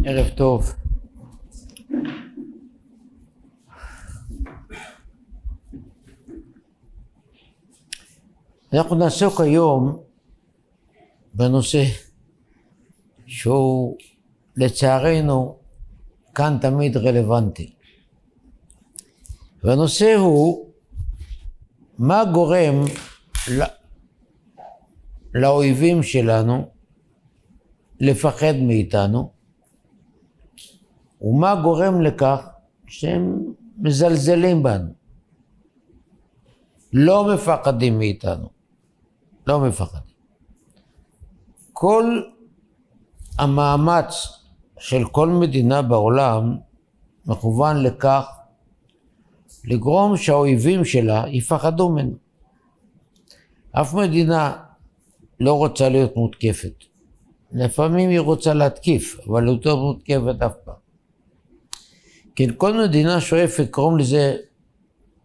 ערב טוב. אנחנו נעסוק היום בנושא שהוא לצערנו כאן תמיד רלוונטי. והנושא הוא מה גורם לאויבים שלנו לפחד מאיתנו, ומה גורם לכך שהם מזלזלים בנו, לא מפחדים מאיתנו, לא מפחדים. כל המאמץ של כל מדינה בעולם מכוון לכך לגרום שהאויבים שלה יפחדו ממנו. אף מדינה לא רוצה להיות מותקפת. לפעמים היא רוצה להתקיף, אבל לא יותר מותקפת אף פעם. כי כל מדינה שואפת, קוראים לזה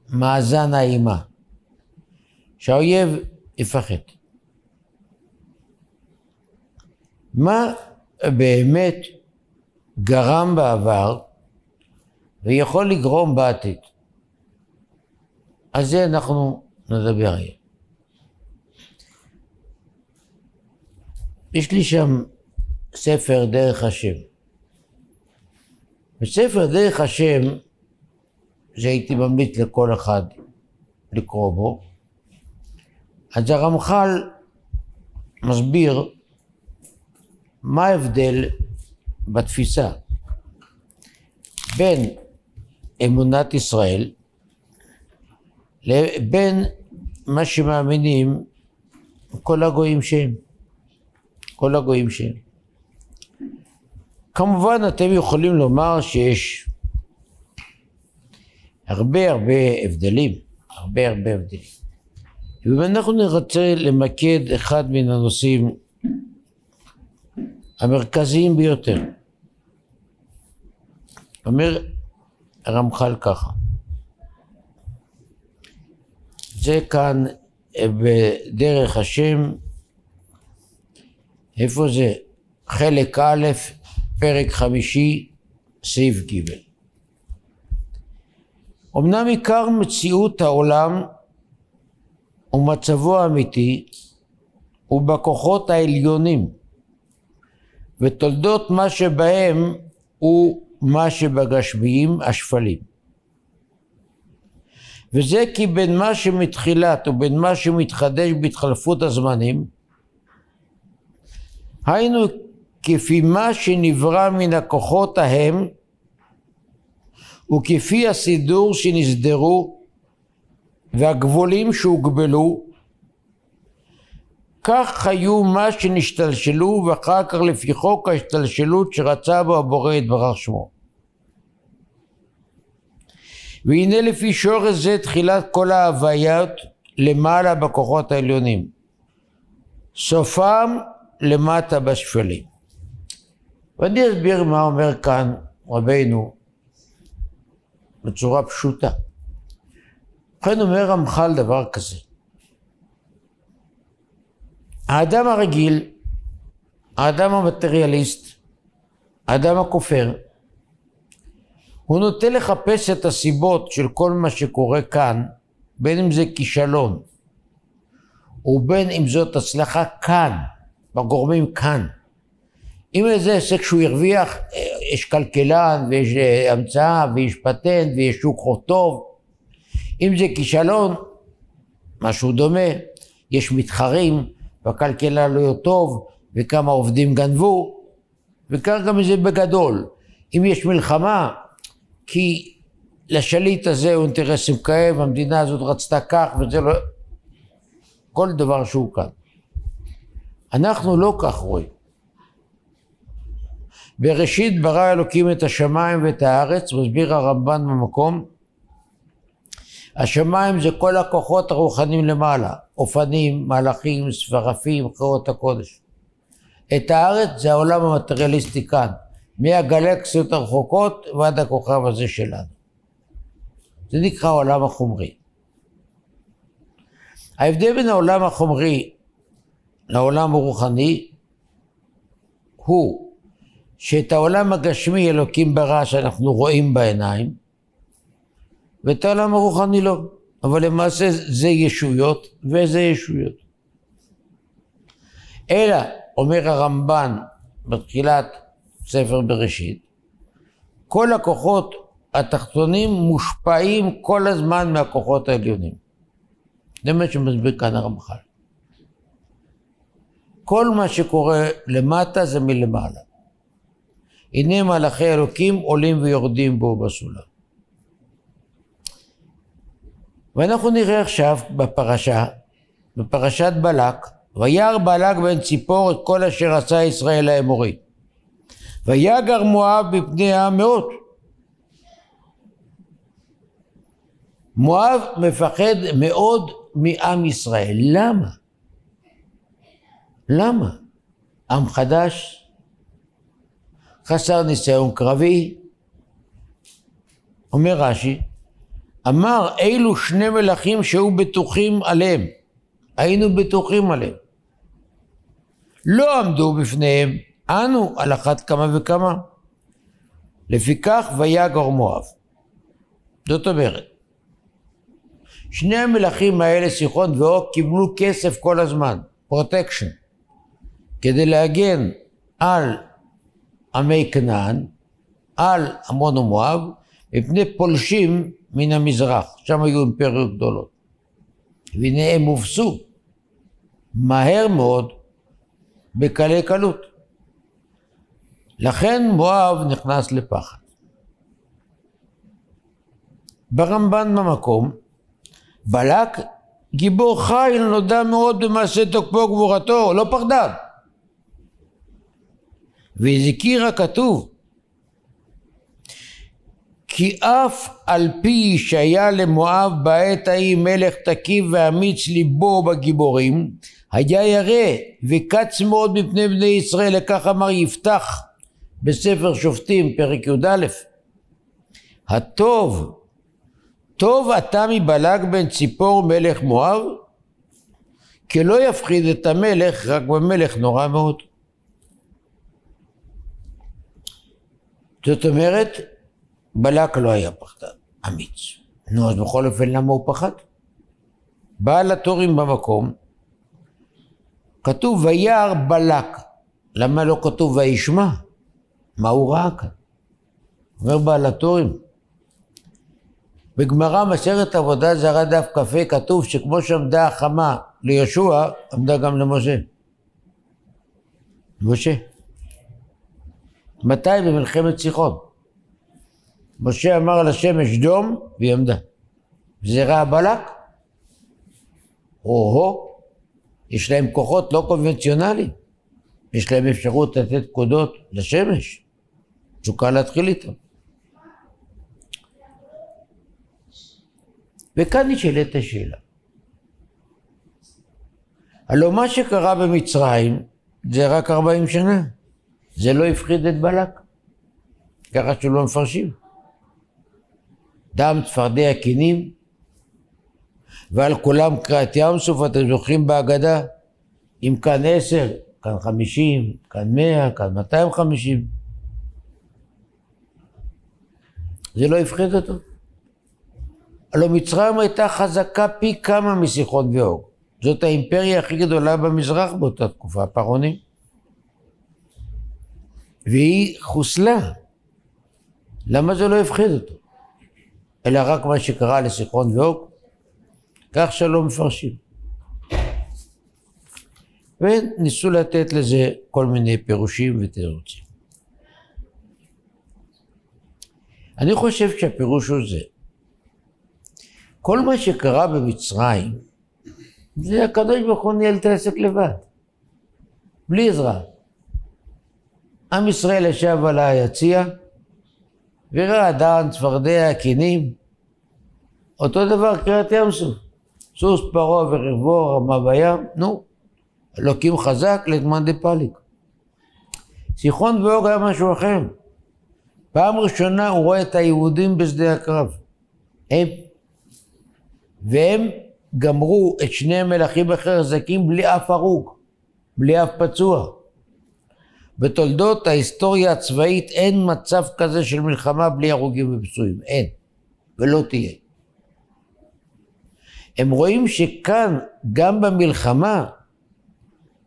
מאזן האימה, שהאויב יפחד. מה באמת גרם בעבר ויכול לגרום בעתיד? אז זה אנחנו נדבר היום. יש לי שם ספר דרך השם. בספר דרך השם, שהייתי ממליץ לכל אחד לקרוא בו, אז הרמח"ל מסביר מה ההבדל בתפיסה בין אמונת ישראל לבין מה שמאמינים כל הגויים שהם. כל הגויים שהם. כמובן אתם יכולים לומר שיש הרבה הבדלים, הרבה הבדלים. ואם אנחנו נרצה למקד אחד מן הנושאים המרכזיים ביותר, אומר הרמח"ל ככה, זה כאן בדרך השם, איפה זה? חלק א', פרק 5, סעיף ג'. אמנם עיקר מציאות העולם ומצבו האמיתי הוא בכוחות העליונים, ותולדות מה שבהם הוא מה שבגשמיים השפלים. וזה כי בין מה שמתחילת ובין מה שמתחדש בהתחלפות הזמנים, היינו כפי מה שנברא מן הכוחות ההם וכפי הסידור שנסדרו והגבולים שהוגבלו, כך היו מה שנשתלשלו, ואחר כך לפי חוק ההשתלשלות שרצה בו הבורא יתברך שמו. והנה לפי שורש זה תחילת כל ההוויות למעלה בכוחות העליונים, סופם למטה בשפלים. ואני אסביר מה אומר כאן רבינו בצורה פשוטה. לכן אומר רמח"ל דבר כזה, האדם הרגיל, האדם המטריאליסט, האדם הכופר, הוא נוטה לחפש את הסיבות של כל מה שקורה כאן, בין אם זה כישלון ובין אם זאת הצלחה כאן, בגורמים כאן. אם איזה עסק שהוא הרוויח, יש כלכלן ויש המצאה ויש פטנט ויש שוק טוב. אם זה כישלון, משהו דומה, יש מתחרים והכלכלה לא טוב וכמה עובדים גנבו, וכך גם זה בגדול. אם יש מלחמה, כי לשליט הזה הוא אינטרסים כאב, המדינה הזאת רצתה כך וזה לא, כל דבר שהוא כאן. אנחנו לא כך רואים. בראשית ברא אלוקים את השמיים ואת הארץ, מסביר הרמב"ן במקום, השמיים זה כל הכוחות הרוחניים למעלה, אופנים, מלאכים, ספרפים, חיות הקודש. את הארץ זה העולם המטריאליסטי כאן, מהגלקסיות הרחוקות ועד הכוכב הזה שלנו. זה נקרא העולם החומרי. ההבדל בין העולם החומרי לעולם הרוחני הוא שאת העולם הגשמי אלוקים ברא שאנחנו רואים בעיניים, ואת העולם הרוחני לא. אבל למעשה זה ישויות וזה ישויות. אלא, אומר הרמב"ן בתחילת ספר בראשית, כל הכוחות התחתונים מושפעים כל הזמן מהכוחות העליונים. זה מה שמסביר כאן הרמח"ל. כל מה שקורה למטה זה מלמעלה. הנה מלאכי אלוקים עולים ויורדים בו בסולם. ואנחנו נראה עכשיו בפרשת בלק, וירא בלק בן ציפור את כל אשר עשה ישראל האמורי. ויגר מואב בפני העם מאוד. מואב מפחד מאוד מעם ישראל. למה? למה? עם חדש, חסר ניסיון קרבי. אומר רש"י, אמר אילו שני מלכים שהיו בטוחים עליהם, היינו בטוחים עליהם, לא עמדו בפניהם, אנו על אחת כמה וכמה. לפיכך ויגר מואב. זאת אומרת, שני המלכים האלה, סיחון ואוג, קיבלו כסף כל הזמן, פרוטקשן, כדי להגן על עמי כנען, על עמון ומואב, מפני פולשים מן המזרח, שם היו אימפריות גדולות. והנה הם הובסו מהר מאוד בקלי קלות. לכן מואב נכנס לפחד. ברמב"ן במקום, בלק גיבור חיל נודע מאוד במעשה תוקפו וגבורתו, לא פחדן. והזכיר הכתוב, כי אף על פי שהיה למואב בעת ההיא מלך תקיף ואמיץ ליבו בגיבורים, היה ירא וקץ מאוד מפני בני ישראל, לכך אמר יפתח בספר שופטים פרק י"א, הטוב טוב אתה מבלק בן ציפור מלך מואב, כי לא יפחיד את המלך, רק במלך נורא מאוד. זאת אומרת, בלק לא היה פחדן, אמיץ. נו, אז בכל אופן למה הוא פחד? בעל התורים במקום, כתוב וירא בלק. למה לא כתוב וישמע? מה הוא ראה כאן? אומר בעל התורים, בגמרא מסכת עבודה זרה דף כ"ה כתוב שכמו שעמדה החמה ליהושע, עמדה גם למשה. משה. מתי? במלחמת סיחון. משה אמר לשמש דום והיא עמדה. זה ראה בלק? יש להם כוחות לא קונבנציונליים. יש להם אפשרות לתת פקודות לשמש. תשוקה להתחיל איתם. וכאן נשאלת השאלה. הלוא מה שקרה במצרים זה רק 40 שנה. זה לא הפחיד את בלק. ככה שלא מפרשים. דם צפרדע קינים, ועל כולם קריעת ים סוף, אתם זוכרים בהגדה, אם כאן 10, כאן 50, כאן 100, כאן 250. זה לא הפחיד אותו. הלוא מצרים הייתה חזקה פי כמה מסיחון ואוג. זאת האימפריה הכי גדולה במזרח באותה תקופה, הפרעונים. והיא חוסלה. למה זה לא הפחיד אותו? אלא רק מה שקרה לסיחון ואוג, כך שלא מפרשים. וניסו לתת לזה כל מיני פירושים ותירוצים. אני חושב שהפירוש הוא זה. כל מה שקרה במצרים, זה הקדוש ברוך הוא ניהל את העסק לבד. בלי עזרה. עם ישראל ישב על היציע, וראה דם, צפרדע, קינים. אותו דבר קריעת ים סוף. סוס פרעה ורכבו רמה בים, נו, אלוקים חזק לתמן דפליג. סיחון ואוג היה משהו אחר. פעם ראשונה הוא רואה את היהודים בשדה הקרב. והם גמרו את שני המלכים החזקים בלי אף הרוג, בלי אף פצוע. בתולדות ההיסטוריה הצבאית אין מצב כזה של מלחמה בלי הרוגים ופצועים, אין, ולא תהיה. הם רואים שכאן, גם במלחמה,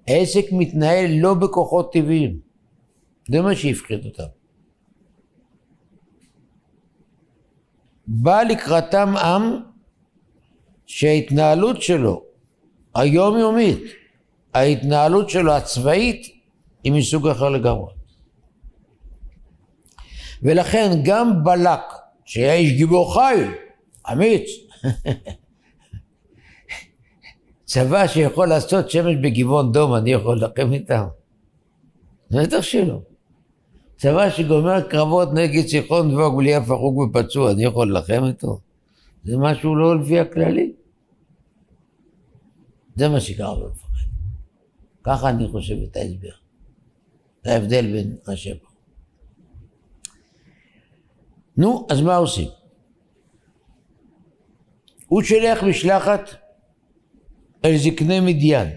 העסק מתנהל לא בכוחות טבעיים. זה מה שהפחיד אותם. בא לקראתם עם שההתנהלות שלו, היומיומית, ההתנהלות שלו הצבאית, היא מסוג אחר לגמרי. ולכן גם בלק, שהיה איש גיבור חיל, אמיץ, צבא שיכול לעשות שמש בגבעון דום, אני יכול ללחם איתם. זה בטח שלא. צבא שגומר קרבות נגד סיחון דבוג בלי אף הרוג ופצוע, אני יכול ללחם איתו. זה משהו לא לפי הכללי. זה מה שקרה במפחד. ככה אני חושב את ההסבר. זה ההבדל בין ראשי פה. נו, אז מה עושים? הוא שולח משלחת אל זקני מדיין.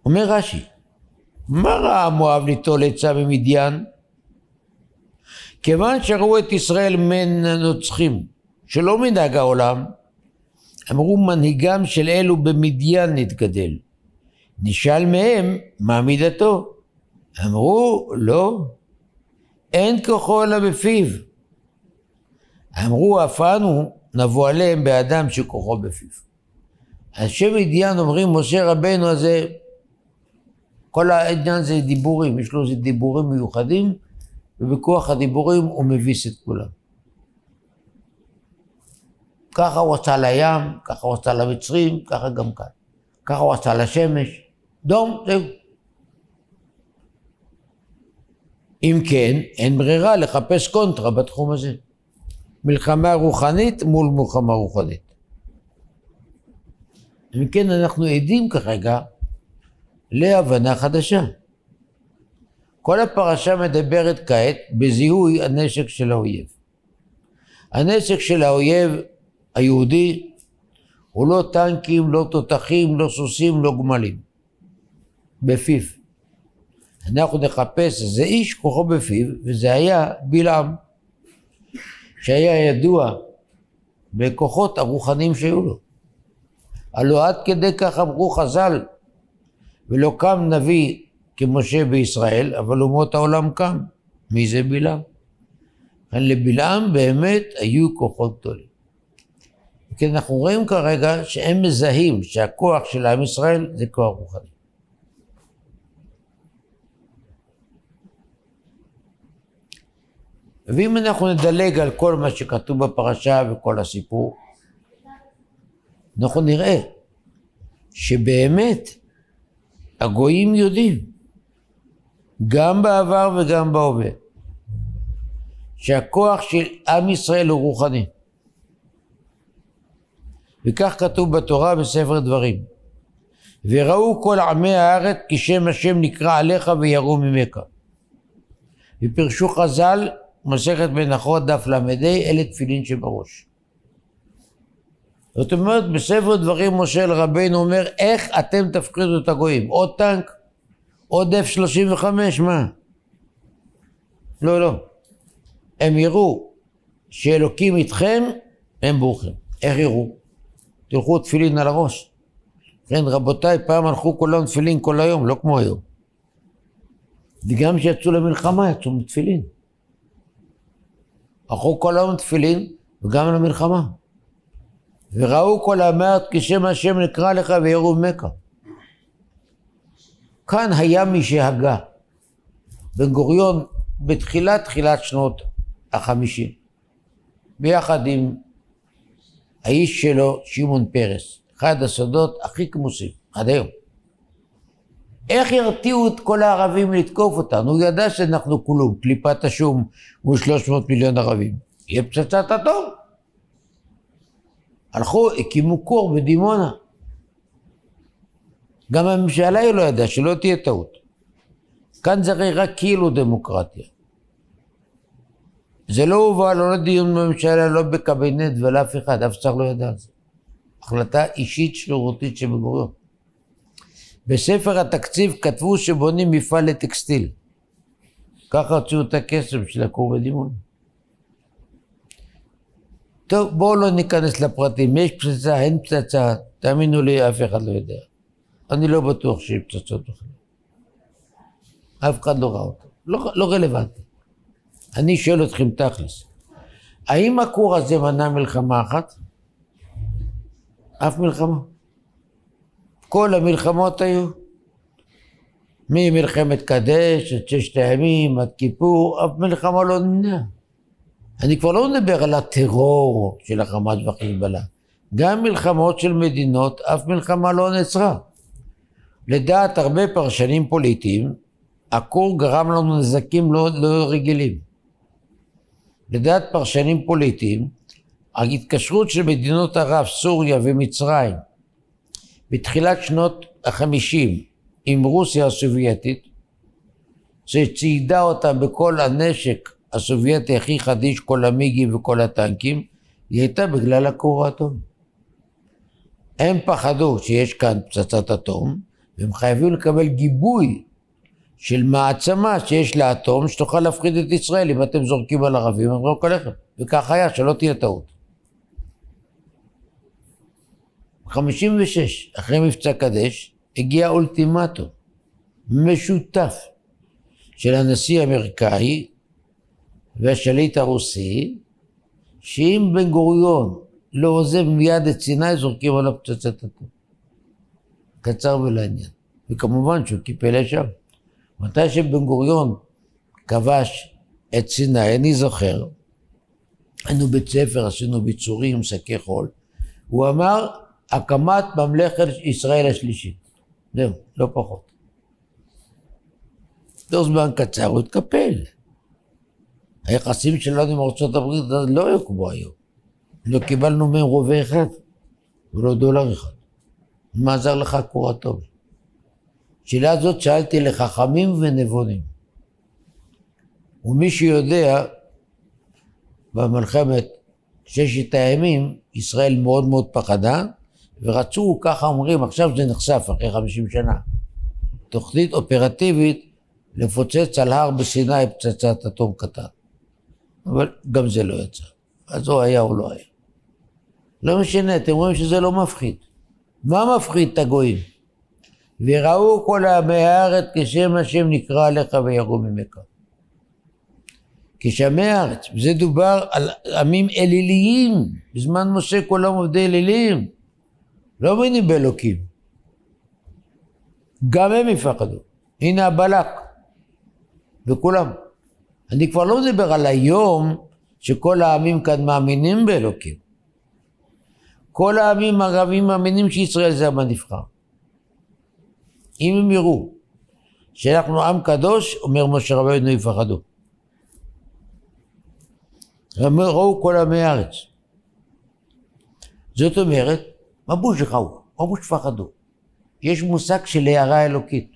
אומר רש"י, מה ראה מואב ליטול עצה ממדיין? כיוון שראו את ישראל מן הנוצחים, שלא מנהג העולם, אמרו מנהיגם של אלו במדיין נתגדל. נשאל מהם מה מידתו? אמרו לא, אין כוחו אלא בפיו. אמרו אף אנו נבוא עליהם באדם שכוחו בפיו. אנשי מדיין אומרים משה רבנו הזה, כל העניין זה דיבורים, יש לו דיבורים מיוחדים, ובכוח הדיבורים הוא מביס את כולם. ככה הוא עשה לים, ככה הוא עשה למצרים, ככה גם כאן. ככה הוא עשה לשמש, דום, זהו. אם כן, אין ברירה לחפש קונטרה בתחום הזה. מלחמה רוחנית מול מלחמה רוחנית. אם כן, אנחנו עדים כרגע להבנה חדשה. כל הפרשה מדברת כעת בזיהוי הנשק של האויב. הנשק של האויב היהודי הוא לא טנקים, לא תותחים, לא סוסים, לא גמלים. בפיו. אנחנו נחפש איזה איש כוחו בפיו, וזה היה בלעם, שהיה ידוע בכוחות הרוחניים שהיו לו. הלא עד כדי כך אמרו חז"ל, ולא קם נביא כמשה בישראל, אבל אומות העולם קם. מי זה בלעם? לבלעם באמת היו כוחות גדולים. כי אנחנו רואים כרגע שהם מזהים שהכוח של עם ישראל זה כוח רוחני. ואם אנחנו נדלג על כל מה שכתוב בפרשה וכל הסיפור, אנחנו נראה שבאמת הגויים יודעים, גם בעבר וגם בהווה, שהכוח של עם ישראל הוא רוחני. וכך כתוב בתורה בספר דברים. וראו כל עמי הארץ כי שם השם נקרא עליך ויראו ממך. ופרשו חז"ל מסכת מנחות דף למד אלה תפילין שבראש. זאת אומרת בספר דברים משה רבנו אומר איך אתם תפחידו את הגויים, עוד טנק, עוד F-35, מה? לא. הם יראו שאלוקים איתכם, הם ברוכים. איך יראו? תלכו תפילין על הראש. כן, רבותיי, פעם הלכו כולם תפילין כל היום, לא כמו היום. וגם שיצאו למלחמה, יצאו מתפילין. הלכו כל היום תפילין, וגם למלחמה. וראו כל האמרת כי שם השם נקרא לך ויראו ממך. כאן היה מי שהגה. בן גוריון בתחילת שנות ה-50. ביחד עם האיש שלו, שמעון פרס. אחד הסודות הכי כמוסים, עד היום. איך ירתיעו את כל הערבים לתקוף אותנו? הוא ידע שאנחנו כלום, קליפת השום מול 300 מיליון ערבים. יהיה פצצת אטום. הלכו, הקימו כור בדימונה. גם הממשלה היא לא ידעה, שלא תהיה טעות. כאן זה רק כאילו דמוקרטיה. זה לא הובא, לא לדיון בממשלה, לא בקבינט ולאף אחד, אף שר לא ידע על זה. החלטה אישית שרירותית שבן גוריון. בספר התקציב כתבו שבונים מפעל לטקסטיל. ככה הוציאו את הכסף של הכור בדימונה. טוב, בואו לא ניכנס לפרטים. יש פצצה, אין פצצה, תאמינו לי, אף אחד לא יודע. אני לא בטוח שיש פצצות בכלל. אף אחד לא ראה אותו. לא רלוונטי. אני שואל אתכם תכלס. האם הכור הזה מנע מלחמה אחת? אף מלחמה. כל המלחמות היו. ממלחמת קדש, עד 6 הימים, עד כיפור, אף מלחמה לא נמנע. אני כבר לא מדבר על הטרור של החמאס והחיזבאללה. גם מלחמות של מדינות, אף מלחמה לא נעצרה. לדעת הרבה פרשנים פוליטיים, הכור גרם לנו נזקים לא רגילים. לדעת פרשנים פוליטיים, ההתקשרות של מדינות ערב, סוריה ומצרים, בתחילת שנות ה-50 עם רוסיה הסובייטית, שציידה אותה בכל הנשק הסובייטי הכי חדיש, כל המיגים וכל הטנקים, היא הייתה בגלל הכור האטום. הם פחדו שיש כאן פצצת אטום, והם חייבים לקבל גיבוי של מעצמה שיש לה אטום, שתוכל להפחיד את ישראל. אם אתם זורקים על ערבים, הם זורק עליכם. וכך היה, שלא תהיה טעות. 56, אחרי מבצע קדש, הגיע אולטימטום משותף של הנשיא האמריקאי והשליט הרוסי, שאם בן גוריון לא עוזב מיד את סיני, זורקים עליו פצצת אטום. קצר ולעניין. וכמובן שהוא קיפל ישר. מתי שבן גוריון כבש את סיני, אני זוכר, היינו בית ספר, עשינו ביצורים, שקי חול, הוא אמר, הקמת ממלכת ישראל השלישית. זהו, לא פחות. תוך זמן קצר הוא התקפל. היחסים שלנו עם ארצות הברית לא היו כמו היום. לא קיבלנו מהם רובה אחד, ולא דולר אחד. מה עזר לך הכור האטום? שאלה הזאת שאלתי לחכמים ונבונים. ומי שיודע, במלחמת 6 הימים, ישראל מאוד מאוד פחדה, ורצו, ככה אומרים, עכשיו זה נחשף אחרי 50 שנה, תוכנית אופרטיבית לפוצץ על הר בסיני פצצת אטום קטן. אבל גם זה לא יצא. אז הוא היה או לא היה. לא משנה, אתם רואים שזה לא מפחיד. מה מפחיד את הגויים? וראו כל עמי הארץ כשם השם נקרא עליך ויראו ממך. כשמי הארץ, וזה דובר על עמים אליליים, בזמן משה כולם עובדי אליליים, לא מאמינים באלוקים. גם הם יפחדו. הנה הבלק. וכולם. אני כבר לא מדבר על היום שכל העמים כאן מאמינים באלוקים. כל העמים הערבים מאמינים שישראל זה עם הנבחר. אם הם יראו שאנחנו עם קדוש, אומר משה רבנו, יפחדו. ראו כל עמי הארץ. זאת אומרת, מבוש ראו, מבוש פחדו. יש מושג של הערה אלוקית.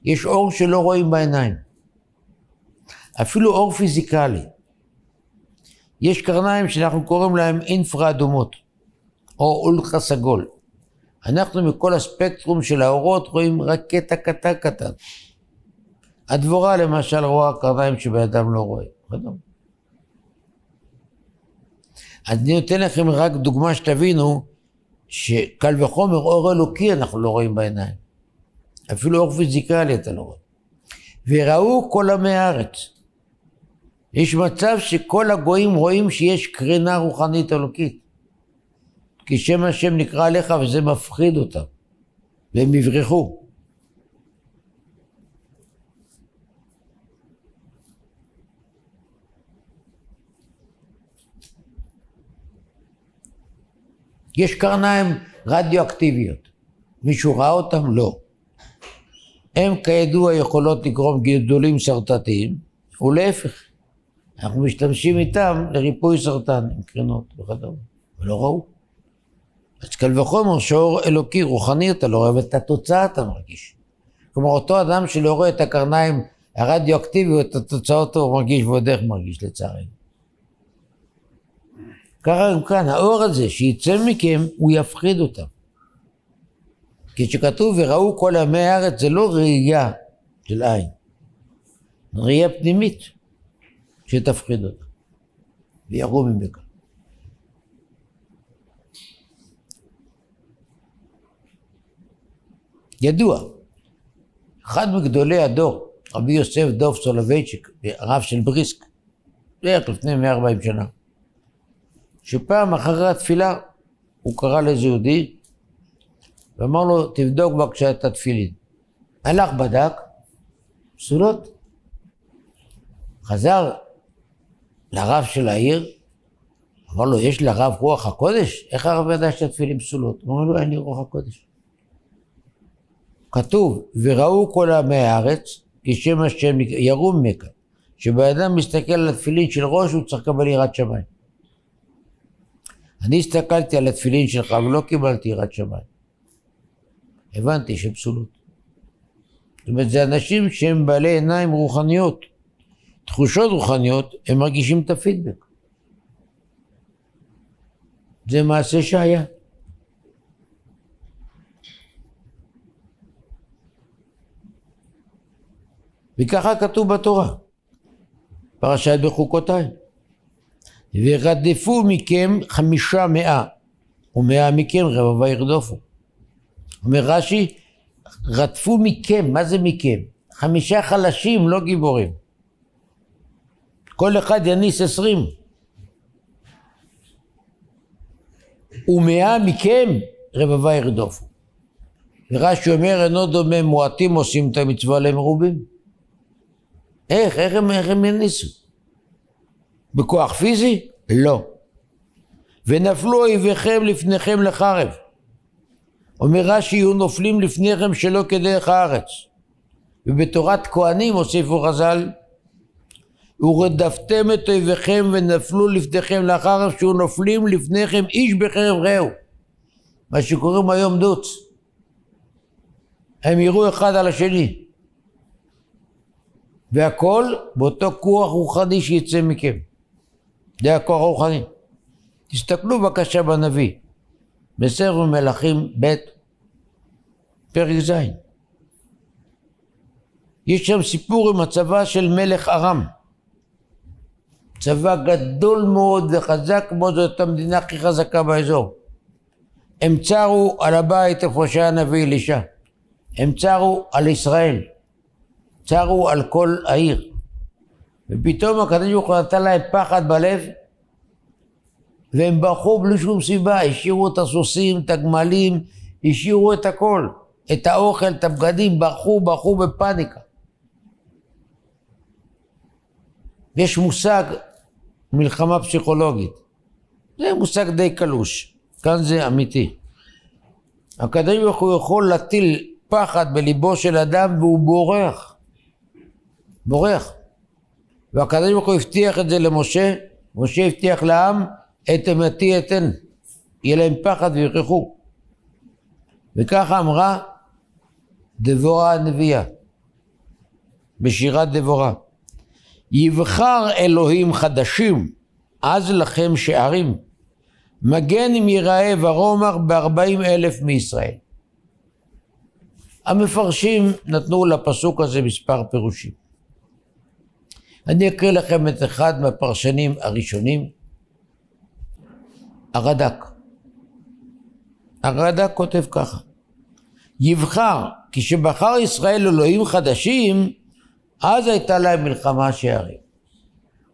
יש אור שלא רואים בעיניים. אפילו אור פיזיקלי. יש קרניים שאנחנו קוראים להם אינפרה אדומות, או אולטרה סגול. אנחנו מכל הספקטרום של האורות רואים רק קטע קטן. הדבורה למשל רואה קרניים שבאדם לא רואה. אני נותן לכם רק דוגמה שתבינו שקל וחומר אור אלוקי אנחנו לא רואים בעיניים. אפילו אור פיזיקלי אתה לא רואה. וראו כל עמי הארץ. יש מצב שכל הגויים רואים שיש קרינה רוחנית אלוקית. כי שם השם נקרא עליך וזה מפחיד אותם. והם יברחו. יש קרניים רדיואקטיביות. מישהו ראה אותם? לא. הם כידוע יכולות לגרום גידולים סרטתיים, ולהפך. אנחנו משתמשים איתם לריפוי סרטן, עם קרינות וכדומה. ולא ראו. אז קל וחומר שאור אלוקי, רוחני אתה לא רואה, ואת התוצאה אתה מרגיש. כלומר, אותו אדם שלא רואה את הקרניים הרדיואקטיביות, את התוצאות הוא מרגיש ועוד איך מרגיש לצערנו. ככה גם כאן, האור הזה שיצא מכם, הוא יפחיד אותם. כי שכתוב וראו כל עמי הארץ, זה לא ראייה של עין. ראייה פנימית שתפחיד אותה, ויראו ממך. ידוע, אחד מגדולי הדור, רבי יוסף דוב סולובייצ'יק, הרב של בריסק, בערך לפני 140 שנה, שפעם אחרי התפילה הוא קרא לאיזה יהודי ואמר לו, תבדוק בבקשה את התפילין. הלך בדק, פסולות. חזר לרב של העיר, אמר לו, יש לרב רוח הקודש? איך הרב ידע שהתפילין פסולות? הוא אמר לו, אין לי רוח הקודש. כתוב, וראו כל עמי הארץ, כשם השם יראו ממך, שבאדם מסתכל על התפילין של ראש, הוא צריך לקבל יראת שמיים. אני הסתכלתי על התפילין שלך, ולא קיבלתי יראת שמיים. הבנתי שפסולות. זאת אומרת, זה אנשים שהם בעלי עיניים רוחניות. תחושות רוחניות, הם מרגישים את הפידבק. זה מעשה שהיה. וככה כתוב בתורה, פרשת בחוקותיי. ורדפו מכם 500, ו100 מכם רבבה ירדופו. אומר רש"י, רדפו מכם, מה זה מכם? 5 חלשים, לא גיבורים. כל אחד יניס 20. ו100 מכם רבבה ירדופו. ורש"י אומר, אינו דומה מועטים עושים את המצווה למרובים. איך הם יניסו? בכוח פיזי? לא. ונפלו אויביכם לפניכם לחרב. אומר רש"י, יהיו נופלים לפניכם שלא כדרך הארץ. ובתורת כהנים הוסיפו חז"ל, ורדפתם את אויביכם ונפלו לפניכם לחרב, שהוא נופלים לפניכם איש בחרב רעהו. מה שקוראים היום דוץ. הם יראו אחד על השני. והכל באותו כוח רוחני שיצא מכם. זה הכוח הרוחני. תסתכלו בבקשה בנביא, בספר מלכים ב' פרק ז'. יש שם סיפור עם הצבא של מלך ארם. צבא גדול מאוד וחזק מאוד, זאת המדינה הכי חזקה באזור. הם צרו על הבית איפה שהיה הנביא אלישע. הם צרו על ישראל. צרו על כל העיר. ופתאום הקדוש ברוך הוא נתן להם פחד בלב, והם ברחו בלי שום סיבה, השאירו את הסוסים, את הגמלים, השאירו את הכל, את האוכל, את הבגדים, ברחו בפניקה. יש מושג מלחמה פסיכולוגית, זה מושג די קלוש, כאן זה אמיתי. הקדוש ברוך הוא יכול להטיל פחד בליבו של אדם והוא בורח. והקדוש ברוך הוא הבטיח את זה למשה, משה הבטיח לעם, את אמתי אתן, יהיה להם פחד ויברחו. וככה אמרה דבורה הנביאה, בשירת דבורה, יבחר אלוהים חדשים, אז לכם שערים, מגן אם ייראה ורומח ב40,000 מישראל. המפרשים נתנו לפסוק הזה מספר פירושים. אני אקריא לכם את אחד מהפרשנים הראשונים, הרד"ק כותב ככה, יבחר, כשבחר ישראל אלוהים חדשים, אז הייתה להם מלחמה שערים.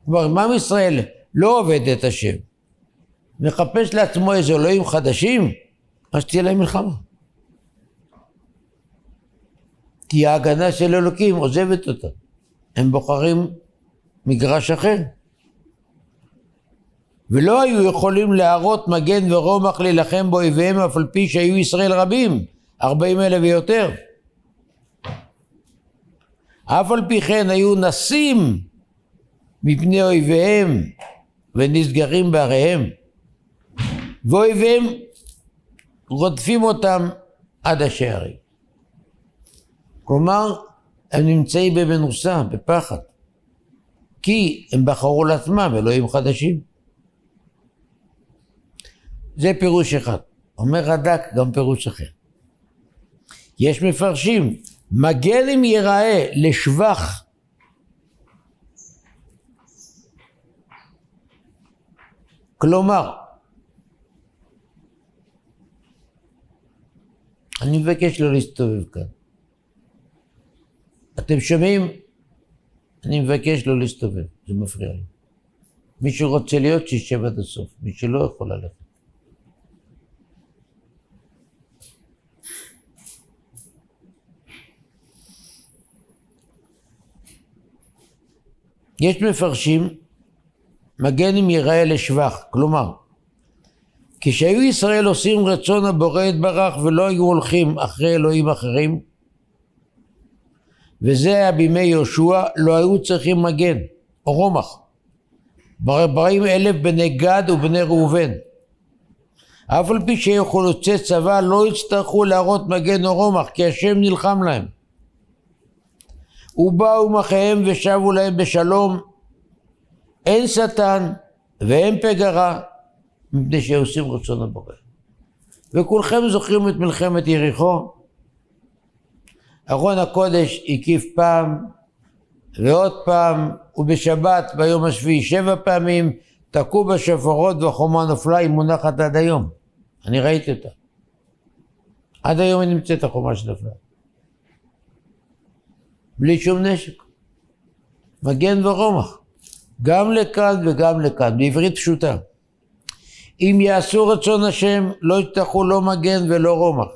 כלומר, אם עם ישראל לא עובד את השם, מחפש לעצמו איזה אלוהים חדשים, אז תהיה להם מלחמה. כי ההגנה של אלוקים עוזבת אותם. הם בוחרים מגרש אחר. ולא היו יכולים להראות מגן ורומח להילחם באויביהם, אף על פי שהיו ישראל רבים, 40,000 ויותר. אף על פי כן היו נסים מפני אויביהם ונסגרים בעריהם, ואויביהם רודפים אותם עד השערים. כלומר, הם נמצאים במנוסה, בפחד, כי הם בחרו לעצמם אלוהים חדשים. זה פירוש אחד. אומר רד"ק גם פירוש אחר. יש מפרשים, מגן אם ייראה לשבח כלומר, אני מבקש לא להסתובב כאן. אתם שומעים? אני מבקש לא להסתובב, זה מפריע לי. מי שרוצה להיות שישב עד הסוף, מי שלא יכול ללכת. יש מפרשים, מגן אם ייראה לשבח, כלומר, כשהיו ישראל עושים רצון הבורא יתברך ולא היו הולכים אחרי אלוהים אחרים, וזה היה בימי יהושע, לא היו צריכים מגן או רומח. 40,000 בני גד ובני ראובן. אף על פי שהיו חלוצי צבא לא יצטרכו להראות מגן או רומח, כי השם נלחם להם. ובאו מחיהם ושבו להם בשלום, אין שטן ואין פגרה, מפני שעושים רצון הבורא. וכולכם זוכרים את מלחמת יריחו? ארון הקודש הקיף פעם ועוד פעם, ובשבת ביום השביעי 7 פעמים, תקעו בשופרות והחומה נפלה, היא מונחת עד היום. אני ראיתי אותה. עד היום היא נמצאת החומה שנפלה. בלי שום נשק. מגן ורומח. גם לכאן וגם לכאן, בעברית פשוטה. אם יעשו רצון השם, לא יצטרכו לא מגן ולא רומח.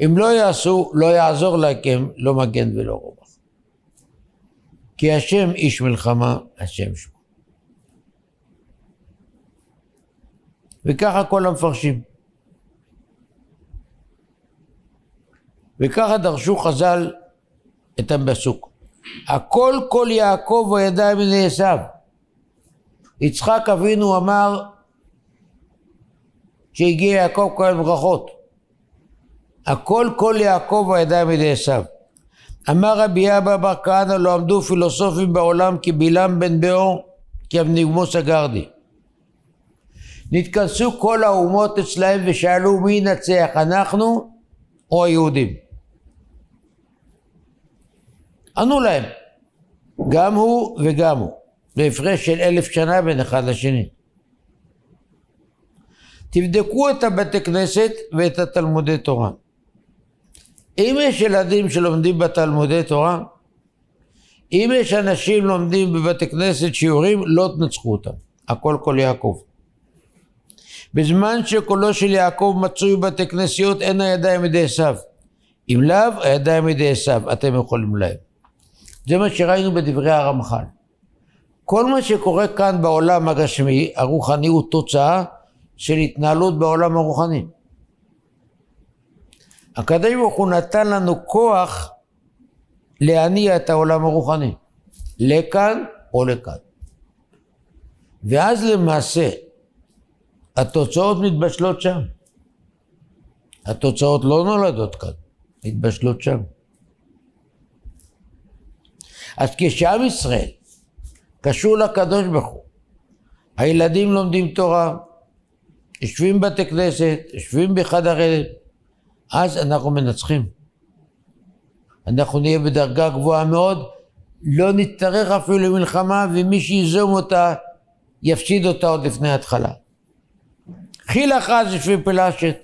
אם לא יעשו, לא יעזור לכם לא מגן ולא רומח. כי השם איש מלחמה, השם שמו. וככה כל המפרשים. וככה דרשו חז"ל את הפסוק. הכל כל יעקב וידע בני עשיו. יצחק אבינו אמר שהגיע יעקב כל ברכות. הכל כל יעקב וידע בני עשיו. אמר רבי אבא בר כהנא לא עמדו פילוסופים בעולם כי בלעם בן באור כי אבניגמוס הגרדי. נתכנסו כל האומות אצלהם ושאלו מי ינצח, אנחנו או היהודים? ענו להם, גם הוא וגם הוא, בהפרש של 1000 שנה בין אחד לשני. תבדקו את הבתי כנסת ואת התלמודי תורה. אם יש ילדים שלומדים בתלמודי תורה, אם יש אנשים לומדים בבתי כנסת שיעורים, לא תנצחו אותם. הכל כל יעקב. בזמן שקולו של יעקב מצוי בבתי כנסיות, אין הידיים ידי עשיו. אם לאו, הידיים ידי עשיו, אתם יכולים להם. זה מה שראינו בדברי הרמח"ל. כל מה שקורה כאן בעולם הגשמי, הרוחני, הוא תוצאה של התנהלות בעולם הרוחני. הקדוש ברוך הוא נתן לנו כוח להניע את העולם הרוחני, לכאן או לכאן. ואז למעשה, התוצאות מתבשלות שם. התוצאות לא נולדות כאן, מתבשלות שם. אז כשעם ישראל קשור לקדוש ברוך הוא, הילדים לומדים תורה, יושבים בתי כנסת, יושבים בחדרי, אז אנחנו מנצחים. אנחנו נהיה בדרגה גבוהה מאוד, לא נתארך אפילו למלחמה, ומי שיזום אותה, יפסיד אותה עוד לפני ההתחלה. חיל אחז ישבי פלשת,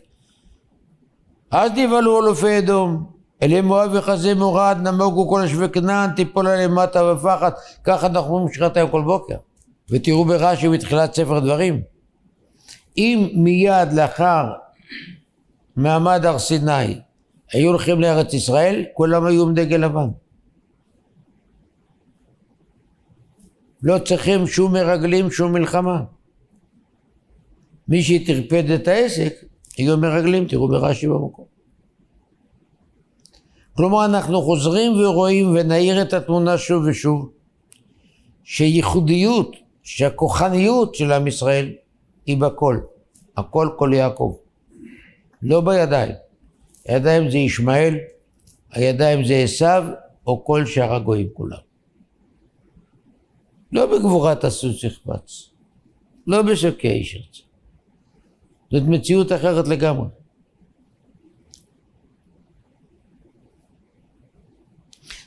אז נבהלו אלופי אדום, אלי מואב וחזה מורד, נמוגו כל יושבי כנען, תיפול עליהם מטה ופחד, ככה אנחנו אומרים שירת היום כל בוקר. ותראו ברש"י בתחילת ספר דברים. אם מיד לאחר מעמד הר סיני היו הולכים לארץ ישראל, כולם היו עם דגל לבן. לא צריכים שום מרגלים, שום מלחמה. מי שתרפד את העסק, יהיו מרגלים, תראו ברש"י במקום. כלומר, אנחנו חוזרים ורואים ונעיר את התמונה שוב ושוב, שייחודיות, שהכוחניות של עם ישראל היא בכל. הכל כל יעקב. לא בידיים. הידיים זה ישמעאל, הידיים זה עשיו, או כל שאר הגויים כולם. לא בגבורת הסוס יחפץ, לא בשוקי איש ארץ. זאת מציאות אחרת לגמרי.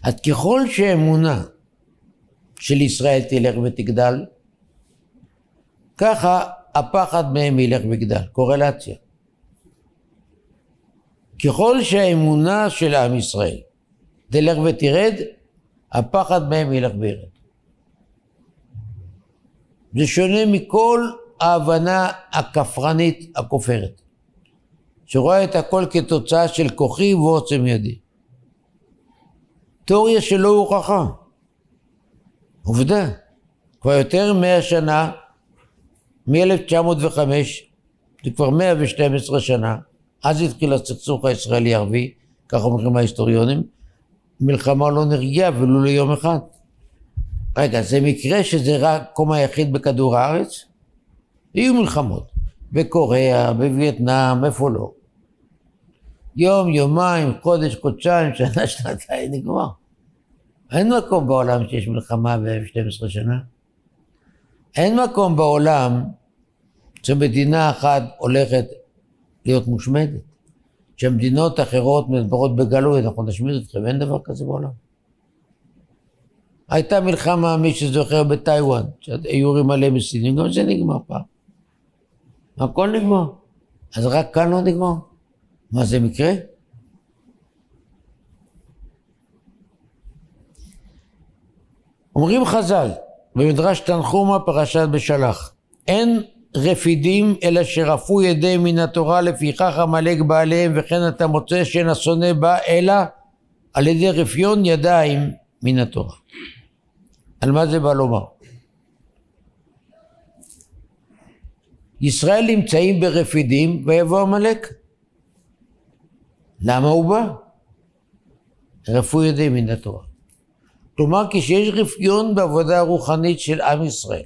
אז ככל שהאמונה של ישראל תלך ותגדל, ככה הפחד מהם ילך ויגדל, קורלציה. ככל שהאמונה של עם ישראל תלך ותרד, הפחד מהם ילך וירד. זה שונה מכל ההבנה הכפרנית הכופרת, שרואה את הכל כתוצאה של כוחי ועוצם ידי. תיאוריה שלא הוכחה. עובדה, כבר יותר 100 שנה, מ-1905, זה כבר 112 שנה, אז התחיל הסכסוך הישראלי-ערבי, כך אומרים ההיסטוריונים, מלחמה לא נרגיעה ולו ליום אחד. רגע, זה מקרה שזה רק קום היחיד בכדור הארץ? יהיו מלחמות, בקוריאה, בווייטנאם, איפה לא. יום, יומיים, חודש, חודשיים, שנה, שנתיים, נגמר. אין מקום בעולם שיש מלחמה ב-12 שנה. אין מקום בעולם שמדינה אחת הולכת להיות מושמדת. שמדינות אחרות מדברות בגלוי, אנחנו נשמיד אתכם, אין דבר כזה בעולם. הייתה מלחמה, מי שזוכר, בטיואן, שהיורים מלא בסינים, גם זה נגמר פעם. הכל נגמר. אז רק כאן לא נגמר. מה זה מקרה? אומרים חז"ל, במדרש תנחומא פרשת בשלח, אין רפידים אלא שרפו ידי מן התורה, לפיכך עמלק בעליהם, וכן אתה מוצא שאין השונא בא אלא על ידי רפיון ידיים מן התורה. על מה זה בא לומר? ישראל נמצאים ברפידים ויבוא עמלק. למה הוא בא? רפו ידיים מן התורה. כלומר, כשיש רפיון בעבודה הרוחנית של עם ישראל,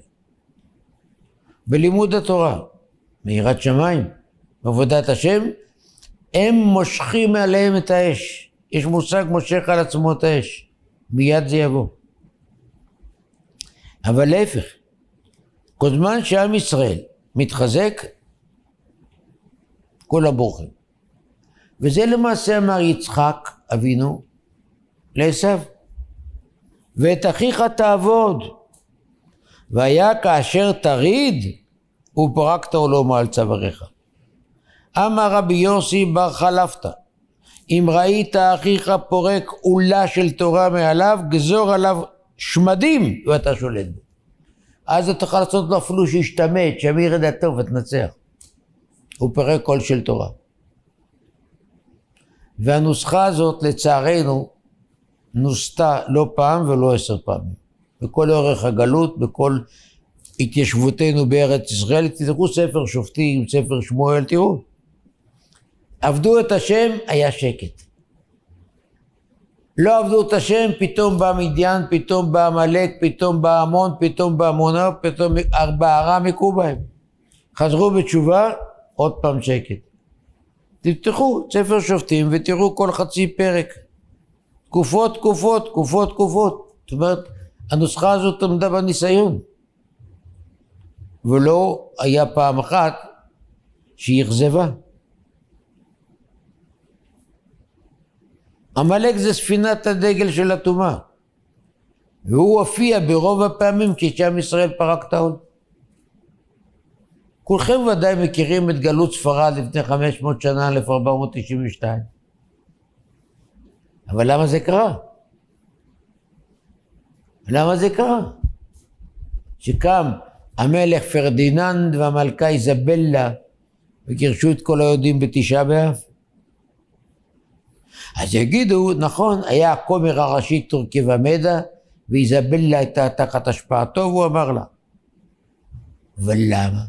בלימוד התורה, מיראת שמיים, בעבודת השם, הם מושכים עליהם את האש. יש מושג מושך על עצמו את האש. מיד זה יבוא. אבל להפך, כל זמן שעם ישראל מתחזק, כל הבורחים. וזה למעשה אמר יצחק אבינו לעשו. ואת אחיך תעבוד, והיה כאשר תריד, ופרקת עולמו על צוואריך. אמר רבי יוסי בר חלפתא, אם ראית אחיך פורק עולה של תורה מעליו, גזור עליו שמדים ואתה שולט בו. אז אתה יכול לעשות לו אפילו שישתמט, שמיר את דתו ותנצח. הוא פרק קול של תורה. והנוסחה הזאת לצערנו נוסתה לא פעם ולא 10 פעמים. בכל אורך הגלות, בכל התיישבותנו בארץ ישראל, תראו ספר שופטים, ספר שמואל, תראו. עבדו את השם, היה שקט. לא עבדו את השם, פתאום בא מדיין, פתאום בא עמלק, פתאום בא עמון, פתאום בא עמונה, פתאום ארם הכו בהם. חזרו בתשובה, עוד פעם שקט. תפתחו ספר שופטים ותראו כל חצי פרק. תקופות. זאת אומרת, הנוסחה הזאת עמדה בניסיון. ולא היה פעם אחת שהיא אכזבה. עמלק זה ספינת הדגל של הטומאה. והוא הופיע ברוב הפעמים כשעם ישראל פרק את העול. כולכם ודאי מכירים את גלות ספרד לפני 500 שנה, 1492. אבל למה זה קרה? למה זה קרה? שקם המלך פרדיננד והמלכה איזבלה וגירשו את כל היהודים בתשעה באב. אז יגידו, נכון, היה הכומר הראשי טורקי ומדה, ואיזבלה הייתה תחת השפעתו, והוא אמר לה. אבל למה?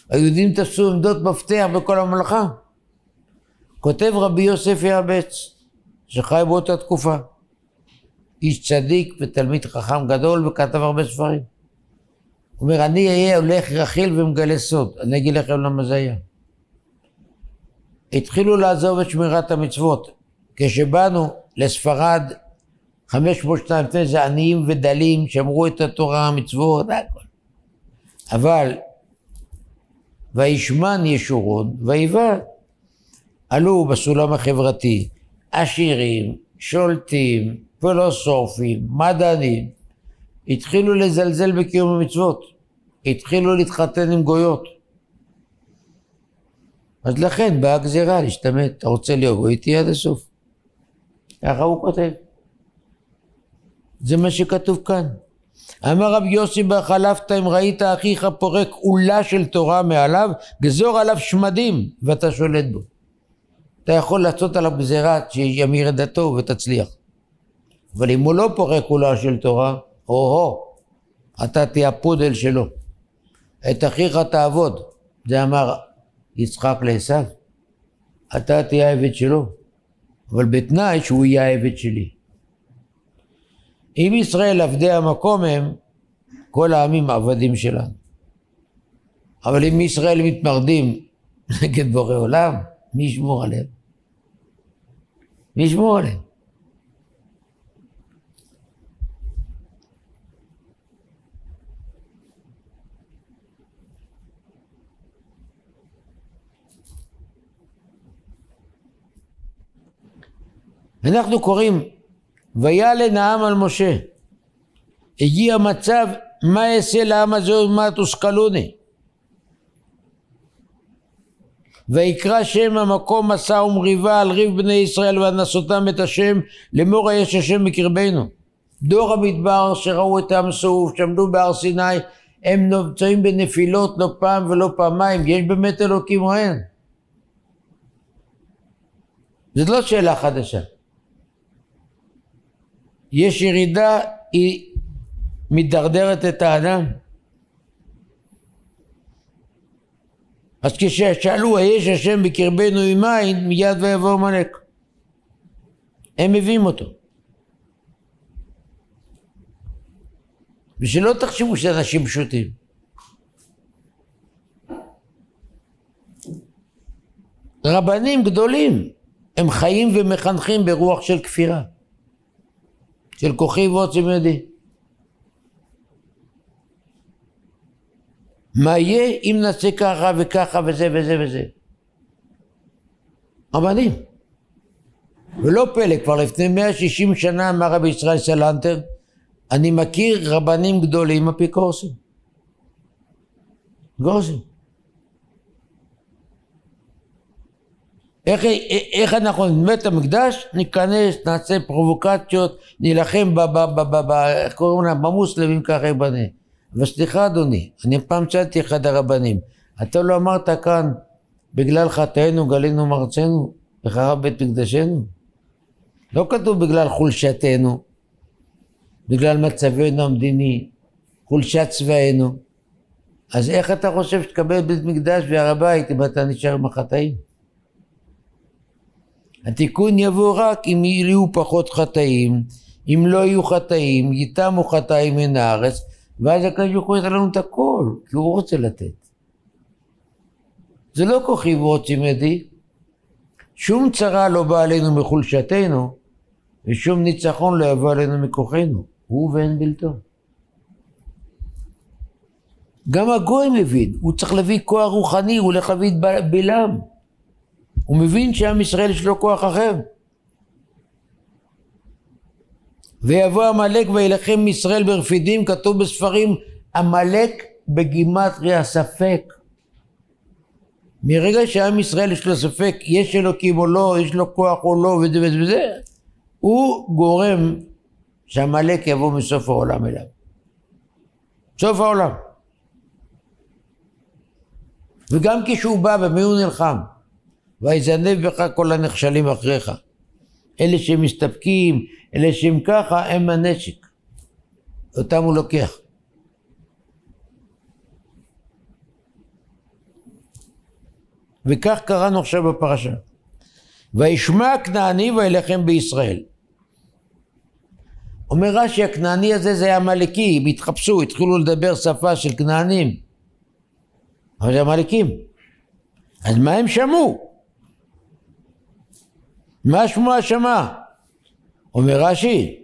היהודים תפסו עמדות מפתח בכל הממלכה. כותב רבי יוסף יעבץ, שחי באותה תקופה. איש צדיק ותלמיד חכם גדול, וכתב הרבה ספרים. הוא אומר, אני אהיה הולך רכיל ומגלה סוד. אני אגיד לכם למה זה היה. התחילו לעזוב את שמירת המצוות. כשבאנו לספרד, 502 לפני זה עניים ודלים, שמרו את התורה, המצוות, הכל. אבל, וישמן ישורון, ויבד. עלו בסולם החברתי, עשירים, שולטים, פילוסופים, מדענים, התחילו לזלזל בקיום המצוות. התחילו להתחתן עם גויות. אז לכן באה גזירה להשתמט. אתה רוצה להיות גוי, תהיה עד הסוף. ככה הוא כותב. זה מה שכתוב כאן. אמר רבי יוסי בר חלפתא, אם ראית אחיך פורק עולה של תורה מעליו, גזור עליו שמדים ואתה שולט בו. אתה יכול לעשות עליו גזירה שימיר את דתו ותצליח. אבל אם הוא לא פורק עולה של תורה, אתה תהיה הפודל שלו. את אחיך תעבוד. זה אמר יצחק לעשו. אתה תהיה העבד שלו. אבל בתנאי שהוא יהיה העבד שלי. אם ישראל עבדי המקום הם, כל העמים עבדים שלנו. אבל אם ישראל מתמרדים נגד בורא עולם, מי ישמור עליהם? מי ישמור עליהם? אנחנו קוראים ויעלן העם על משה. הגיע מצב, מה אעשה לעם הזה ומה תושכלוני? ויקרא שם המקום מסע ומריבה על ריב בני ישראל ונסותם את השם לאמור יש השם בקרבנו. דור המדבר שראו את עם סוף שעמדו בהר סיני, הם נמצאים בנפילות לא פעם ולא פעמיים. יש באמת אלוקים או אין? זאת לא שאלה חדשה. יש ירידה, היא מדרדרת את האדם. אז כששאלו היש השם בקרבנו ממין, מיד ויבוא עמלק. הם מביאים אותו. ושלא תחשבו שאנשים פשוטים. רבנים גדולים, הם חיים ומחנכים ברוח של כפירה. של כוחי ועוצם ידי. מה יהיה אם נעשה ככה וככה וזה וזה וזה? רבנים. ולא פלא, כבר לפני 160 שנה אמר רבי ישראל סלנטר, אני מכיר רבנים גדולים אפיקורסים. גורסים. איך אנחנו נמת המקדש? ניכנס, נעשה פרובוקציות, נילחם במוסלמים ככה יבנה. אבל סליחה אדוני, אני פעם שאלתי אחד הרבנים, אתה לא אמרת כאן בגלל חטאינו גלינו מארצנו וחרב בית מקדשנו? לא כתוב בגלל חולשתנו, בגלל מצבנו המדיני, חולשת צבאנו. אז איך אתה חושב שתקבל בית מקדש והר הבית אם אתה נשאר עם החטאים? התיקון יבוא רק אם יהיו פחות חטאים, אם לא יהיו חטאים, יתמו חטאים מן הארץ, ואז הקדוש ברוך הוא ייתן לנו את הכל, כי הוא רוצה לתת. זה לא כוחי ועוצם ידי, שום צרה לא בא עלינו מחולשתנו, ושום ניצחון לא יבוא עלינו מכוחנו, הוא ואין בלתו. גם הגוי מבין, הוא צריך להביא כוח רוחני, הוא הולך להביא את בלעם. הוא מבין שעם ישראל יש לו כוח אחר. ויבוא עמלק וילחם ישראל ברפידים, כתוב בספרים, עמלק בגימטריה ספק. מרגע שעם ישראל יש לו ספק, יש אלוקים או לא, יש לו כוח או לא, וזה וזה וזה, הוא גורם שעמלק יבוא מסוף העולם אליו. סוף העולם. וגם כשהוא בא, במי הוא נלחם? ויזנב בך כל הנחשלים אחריך. אלה שמסתפקים, אלה שהם ככה, הם הנשק. אותם הוא לוקח. וכך קראנו עכשיו בפרשה. וישמע הכנעני וילחם בישראל. אומר רש"י, הכנעני הזה זה המלאקי, הם התחפשו, התחילו לדבר שפה של כנענים. אבל זה המלאקים. אז מה הם שמעו? מה שמוע שמע? אומר רש"י,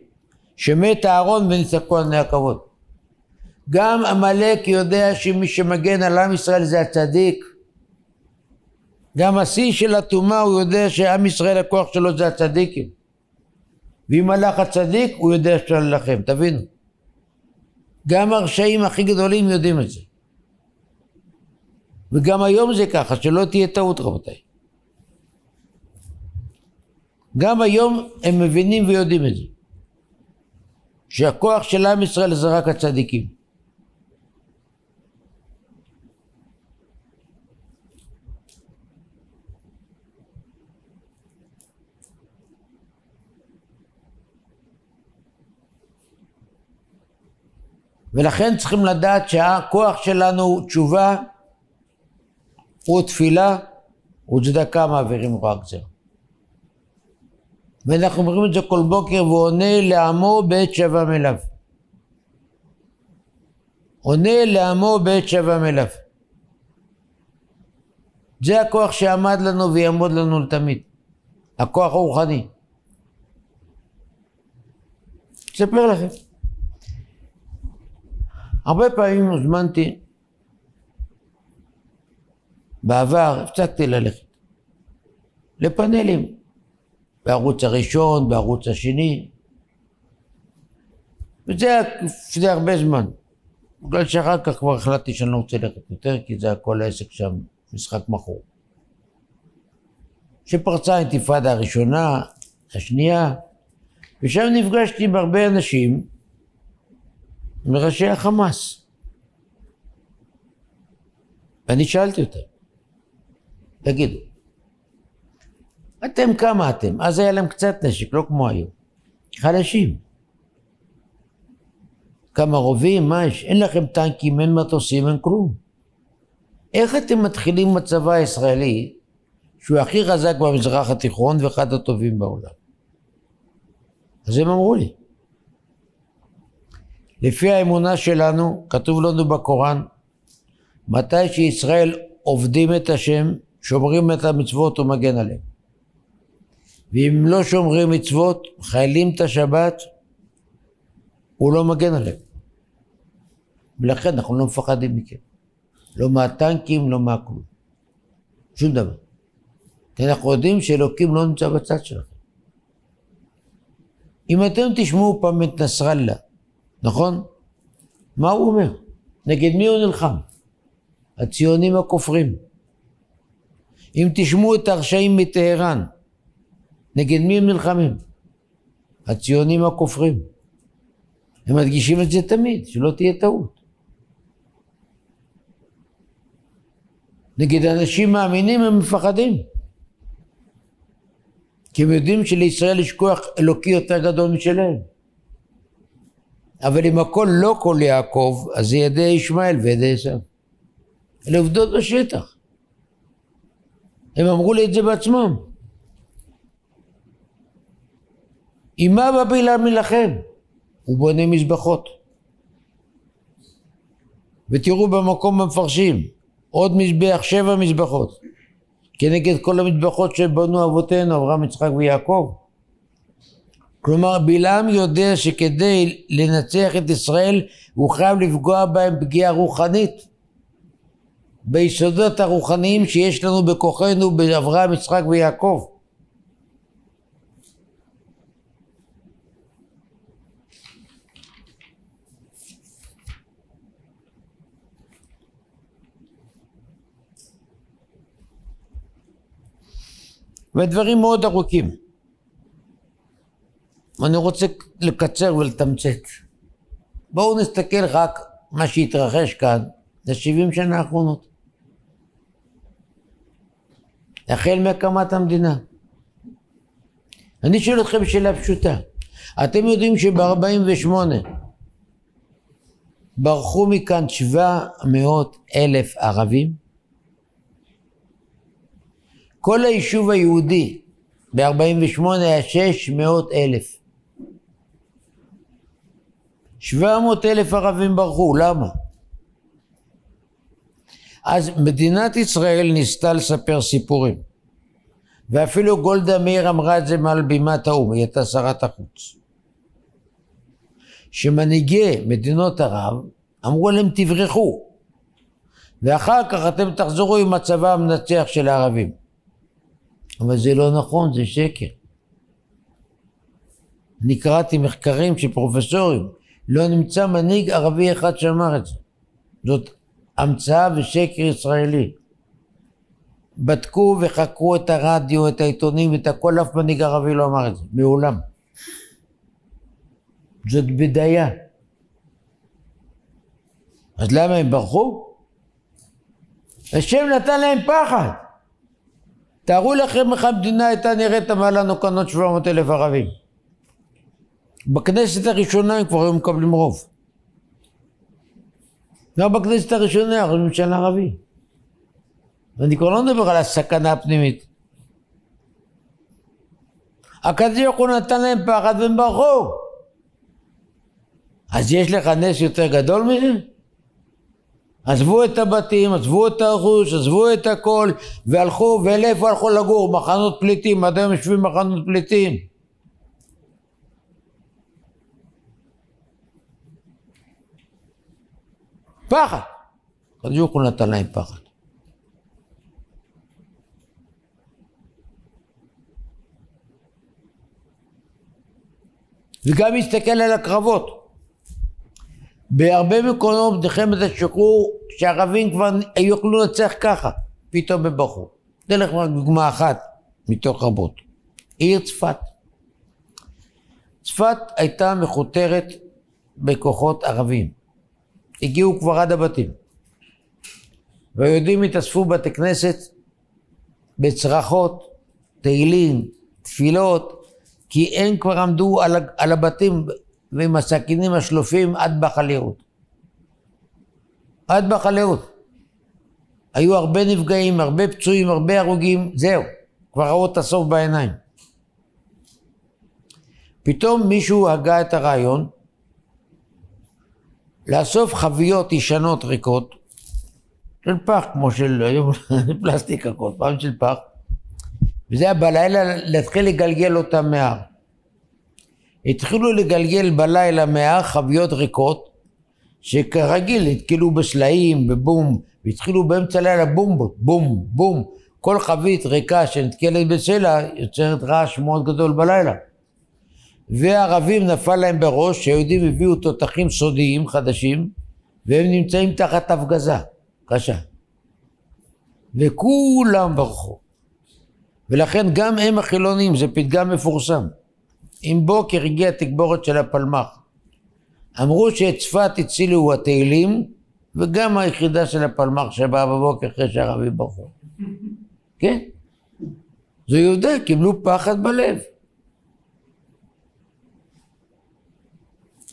שמת אהרון ונצעקו על בני הכבוד. גם עמלק יודע שמי שמגן על עם ישראל זה הצדיק. גם השיא של הטומאה הוא יודע שעם ישראל הכוח שלו זה הצדיקים. ואם הלך הצדיק הוא יודע שאתה ללחם, תבינו. גם הרשעים הכי גדולים יודעים את זה. וגם היום זה ככה, שלא תהיה טעות רבותיי. גם היום הם מבינים ויודעים את זה. שהכוח של עם ישראל זה רק הצדיקים. ולכן צריכים לדעת שהכוח שלנו הוא תשובה, הוא תפילה, הוא צדקה מעבירים רק זה. ואנחנו אומרים את זה כל בוקר, והוא עונה לעמו בעת שבם אליו. עונה לעמו בעת שבם אליו. זה הכוח שעמד לנו ויעמוד לנו לתמיד. הכוח הרוחני. אספר לכם. הרבה פעמים הוזמנתי, בעבר הפסקתי ללכת, לפאנלים, בערוץ הראשון, בערוץ השני, וזה היה לפני הרבה זמן, בגלל שאחר כך כבר החלטתי שאני לא רוצה ללכת יותר, כי זה הכל העסק שם, משחק מכור. שפרצה האינתיפאדה הראשונה, השנייה, ושם נפגשתי עם הרבה אנשים, מראשי החמאס. ואני שאלתי אותם, תגידו, אתם כמה אתם? אז היה להם קצת נשק, לא כמו היום. חלשים. כמה רובים, מה יש? אין לכם טנקים, אין מטוסים, אין כלום. איך אתם מתחילים עם הצבא הישראלי, שהוא הכי חזק במזרח התיכון ואחד הטובים בעולם? אז הם אמרו לי, לפי האמונה שלנו, כתוב לנו בקוראן, מתי שישראל עובדים את השם, שומרים את המצוות ומגן עליהם. ואם לא שומרים מצוות, חיילים את השבת, הוא לא מגן עליהם. ולכן אנחנו לא מפחדים מכם. לא מהטנקים, לא מהכלום. שום דבר. כי אנחנו יודעים שאלוקים לא נמצא בצד שלכם. אם אתם תשמעו פעם את נסראללה, נכון? מה הוא אומר? נגד מי הוא נלחם? הציונים הכופרים. אם תשמעו את הרשעים מטהרן, נגד מי הם נלחמים? הציונים הכופרים. הם מדגישים את זה תמיד, שלא תהיה טעות. נגד אנשים מאמינים הם מפחדים. כי הם יודעים שלישראל יש כוח אלוקי יותר גדול משלהם. אבל אם הכל לא כל יעקב, אז זה ידי ישמעאל וידי עשיו. אלה עובדות בשטח. הם אמרו לי את זה בעצמם. עם מה בא בלעם מלחם? הוא בונה מזבחות. ותראו במקום המפרשים, עוד מזבח, 7 מזבחות. כנגד כל המזבחות שבנו אבותינו, אברהם, יצחק ויעקב. כלומר, בלעם יודע שכדי לנצח את ישראל, הוא חייב לפגוע בהם פגיעה רוחנית. ביסודות הרוחניים שיש לנו בכוחנו, באברהם, יצחק ויעקב. ודברים מאוד ארוכים. אני רוצה לקצר ולתמצת. בואו נסתכל רק מה שהתרחש כאן ל-70 שנה האחרונות. החל מהקמת המדינה. אני שואל אתכם שאלה פשוטה. אתם יודעים שב-48 ברחו מכאן 700,000 ערבים? כל היישוב היהודי ב-48 היה 600,000. 700,000 ערבים ברחו, למה? אז מדינת ישראל ניסתה לספר סיפורים. ואפילו גולדה מאיר אמרה את זה מעל בימת האו"ם, היא הייתה שרת החוץ. שמנהיגי מדינות ערב אמרו להם תברחו. ואחר כך אתם תחזרו עם הצבא המנצח של הערבים. אבל זה לא נכון, זה שקר. אני קראתי מחקרים של פרופסורים, לא נמצא מנהיג ערבי אחד שאמר את זה. זאת המצאה ושקר ישראלי. בדקו וחקרו את הרדיו, את העיתונים, את הכל, אף מנהיג ערבי לא אמר את זה, מעולם. זאת בדיה. אז למה הם ברחו? השם נתן להם פחד. תארו לכם איך המדינה הייתה נראית, אמר לנו כאן עוד 700,000 ערבים. בכנסת הראשונה הם כבר היו מקבלים רוב. לא בכנסת הראשונה, ראש ממשלה ערבי. ואני כבר לא מדבר על הסכנה הפנימית. הקדוש ברוך הוא נתן להם פחד והם ברחו. אז יש לך נס יותר גדול מזה? עזבו את הבתים, עזבו את הרכוש, עזבו את הכל, והלכו, ולאיפה הלכו לגור? מחנות פליטים, עד היום יושבים מחנות פליטים. פחד. הקדוש ברוך הוא נתן להם פחד. וגם מסתכל על הקרבות. בהרבה מקומות מלחמת השחרור, שהערבים כבר יוכלו לנצח ככה, פתאום בבחור. אתן לך רק דוגמה אחת מתוך רבות. עיר צפת. צפת הייתה מכותרת בכוחות ערבים. הגיעו כבר עד הבתים. והיהודים התאספו בתי כנסת בצרחות, תהילים, תפילות, כי הם כבר עמדו על הבתים ועם הסכינים השלופים עד בחלאות. עד בחלאות. היו הרבה נפגעים, הרבה פצועים, הרבה הרוגים, זהו. כבר ראו את הסוף בעיניים. פתאום מישהו הגה את הרעיון לאסוף חביות ישנות ריקות, של פח, כמו של היום, פלסטיק הכל, פעם של פח, וזה היה בלילה להתחיל לגלגל אותם מהר. התחילו לגלגל בלילה מהר חביות ריקות, שכרגיל התקלו בסלעים, בבום, והתחילו באמצע הלילה בומבות, בום, בום. כל חבית ריקה שנתקלת בסלע יוצרת רעש מאוד גדול בלילה. והערבים נפל להם בראש שהיהודים הביאו תותחים סודיים חדשים, והם נמצאים תחת הפגזה קשה. וכולם ברחו. ולכן גם הם החילונים, זה פתגם מפורסם. עם בוקר הגיעה תגבורת של הפלמ"ח. אמרו שאת צפת הצילו התהילים, וגם היחידה של הפלמ"ח שבאה בבוקר אחרי שהערבים ברחו. כן? זו יהודה, קיבלו פחד בלב.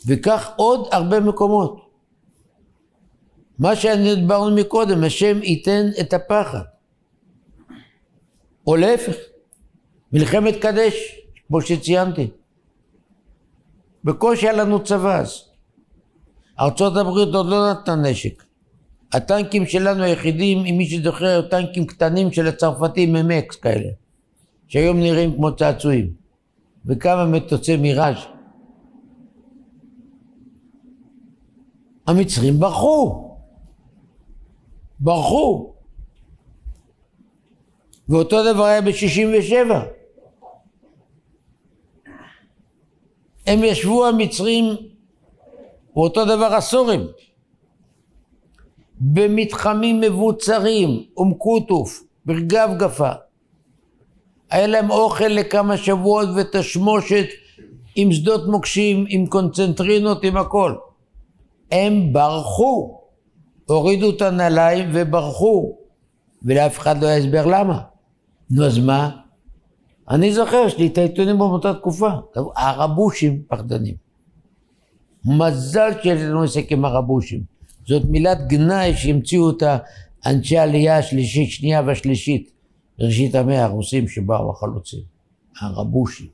וכך עוד הרבה מקומות. מה שדיברנו מקודם, השם ייתן את הפחד. או להפך, מלחמת קדש, כמו שציינתי. בקושי היה לנו צבא אז. ארצות הברית עוד לא נתנה נשק. הטנקים שלנו היחידים, אם מי שזוכר, טנקים קטנים של הצרפתים ממקס כאלה, שהיום נראים כמו צעצועים. וכמה מטוסי מיראז'. המצרים ברחו. ברחו. ואותו דבר היה ב-67. הם ישבו המצרים, ואותו דבר הסורים, במתחמים מבוצרים, קוטוף, ברגפגפה. היה להם אוכל לכמה שבועות ותשמושת עם שדות מוקשים, עם קונצנטרינות, עם הכל. הם ברחו, הורידו את הנעליים וברחו, ולאף אחד לא היה הסבר למה. נו אז מה? אני זוכר, שלי את העיתונים באותה תקופה, הרבושים פחדנים. מזל שיש לנו עסק עם הרבושים. זאת מילת גנאי שהמציאו אותה אנשי העלייה השלישית, שנייה והשלישית, ראשית המאה, הרוסים שבאו החלוצים. הרבושים.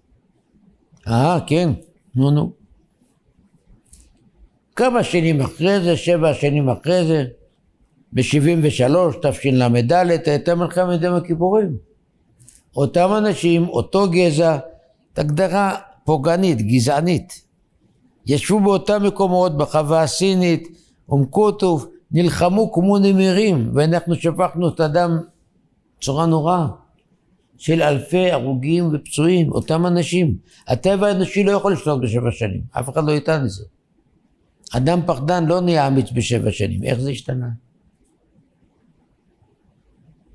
כן, נו. כמה שנים אחרי זה, 7 שנים אחרי זה, ב-73, תשל"ד, הייתה מלחמת יום הכיפורים. אותם אנשים, אותו גזע, הגדרה פוגענית, גזענית. ישבו באותם מקומות, בחווה הסינית, קוטוף, נלחמו כמו נמירים, ואנחנו שפכנו את הדם צורה נוראה, של אלפי הרוגים ופצועים, אותם אנשים. הטבע האנושי לא יכול לשלוט ב7 שנים, אף אחד לא ייתן לזה. אדם פחדן לא נהיה אמיץ ב7 שנים, איך זה השתנה?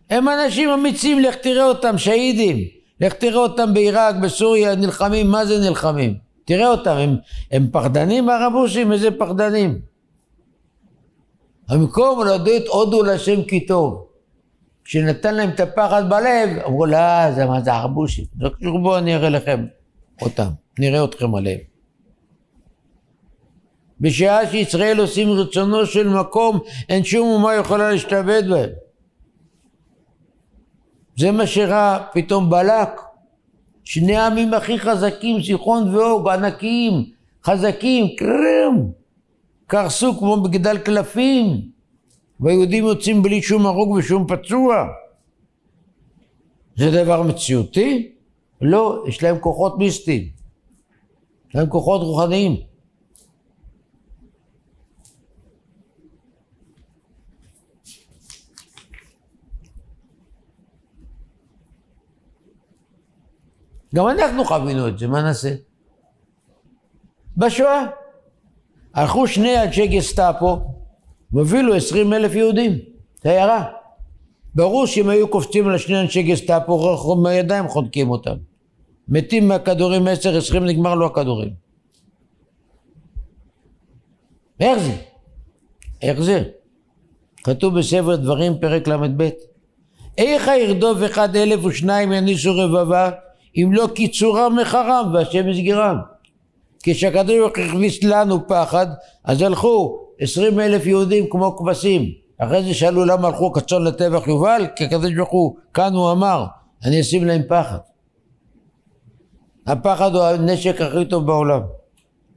הם אנשים אמיצים, לך תראה אותם, שהידים. לך תראה אותם בעיראק, בסוריה, נלחמים, מה זה נלחמים? תראה אותם, הם פחדנים הרבושים, איזה פחדנים. המקום להודות הודו לשם כי טוב. כשנתן להם את הפחד בלב, אמרו לא, זה מה זה הרבושים. בואו אני אראה לכם אותם, נראה אתכם עליהם. בשעה שישראל עושים רצונו של מקום, אין שום אומה יכולה להשתבד בהם. זה מה שראה פתאום בלק. שני העמים הכי חזקים, סיחון ואוג, ענקיים, חזקים, קרם, קרסו כמו בגדל קלפים, והיהודים יוצאים בלי שום הרוג ושום פצוע. זה דבר מציאותי? לא, יש להם כוחות מיסטיים, יש להם כוחות רוחניים. גם אנחנו חווינו את זה, מה נעשה? בשואה הלכו שני אנשי גסטאפו והובילו 20,000 יהודים, תיירה. ברור שאם היו קופצים על שני אנשי גסטאפו, מהידיים חונקים אותם. מתים מהכדורים 10-20, נגמר לו הכדורים. איך זה? איך זה? כתוב בספר דברים פרק ל"ב. איך ירדוף 1,000 ושניים יניסו רבבה, אם לא קיצורם מחרם והשם יסגירם. כשהקדוש ברוך הוא הכניס לנו פחד, אז הלכו 20,000 יהודים כמו כבשים. אחרי זה שאלו למה הלכו כצאן לטבח יובל, כי הקדוש ברוך הוא, כאן הוא אמר, אני אשים להם פחד. הפחד הוא הנשק הכי טוב בעולם.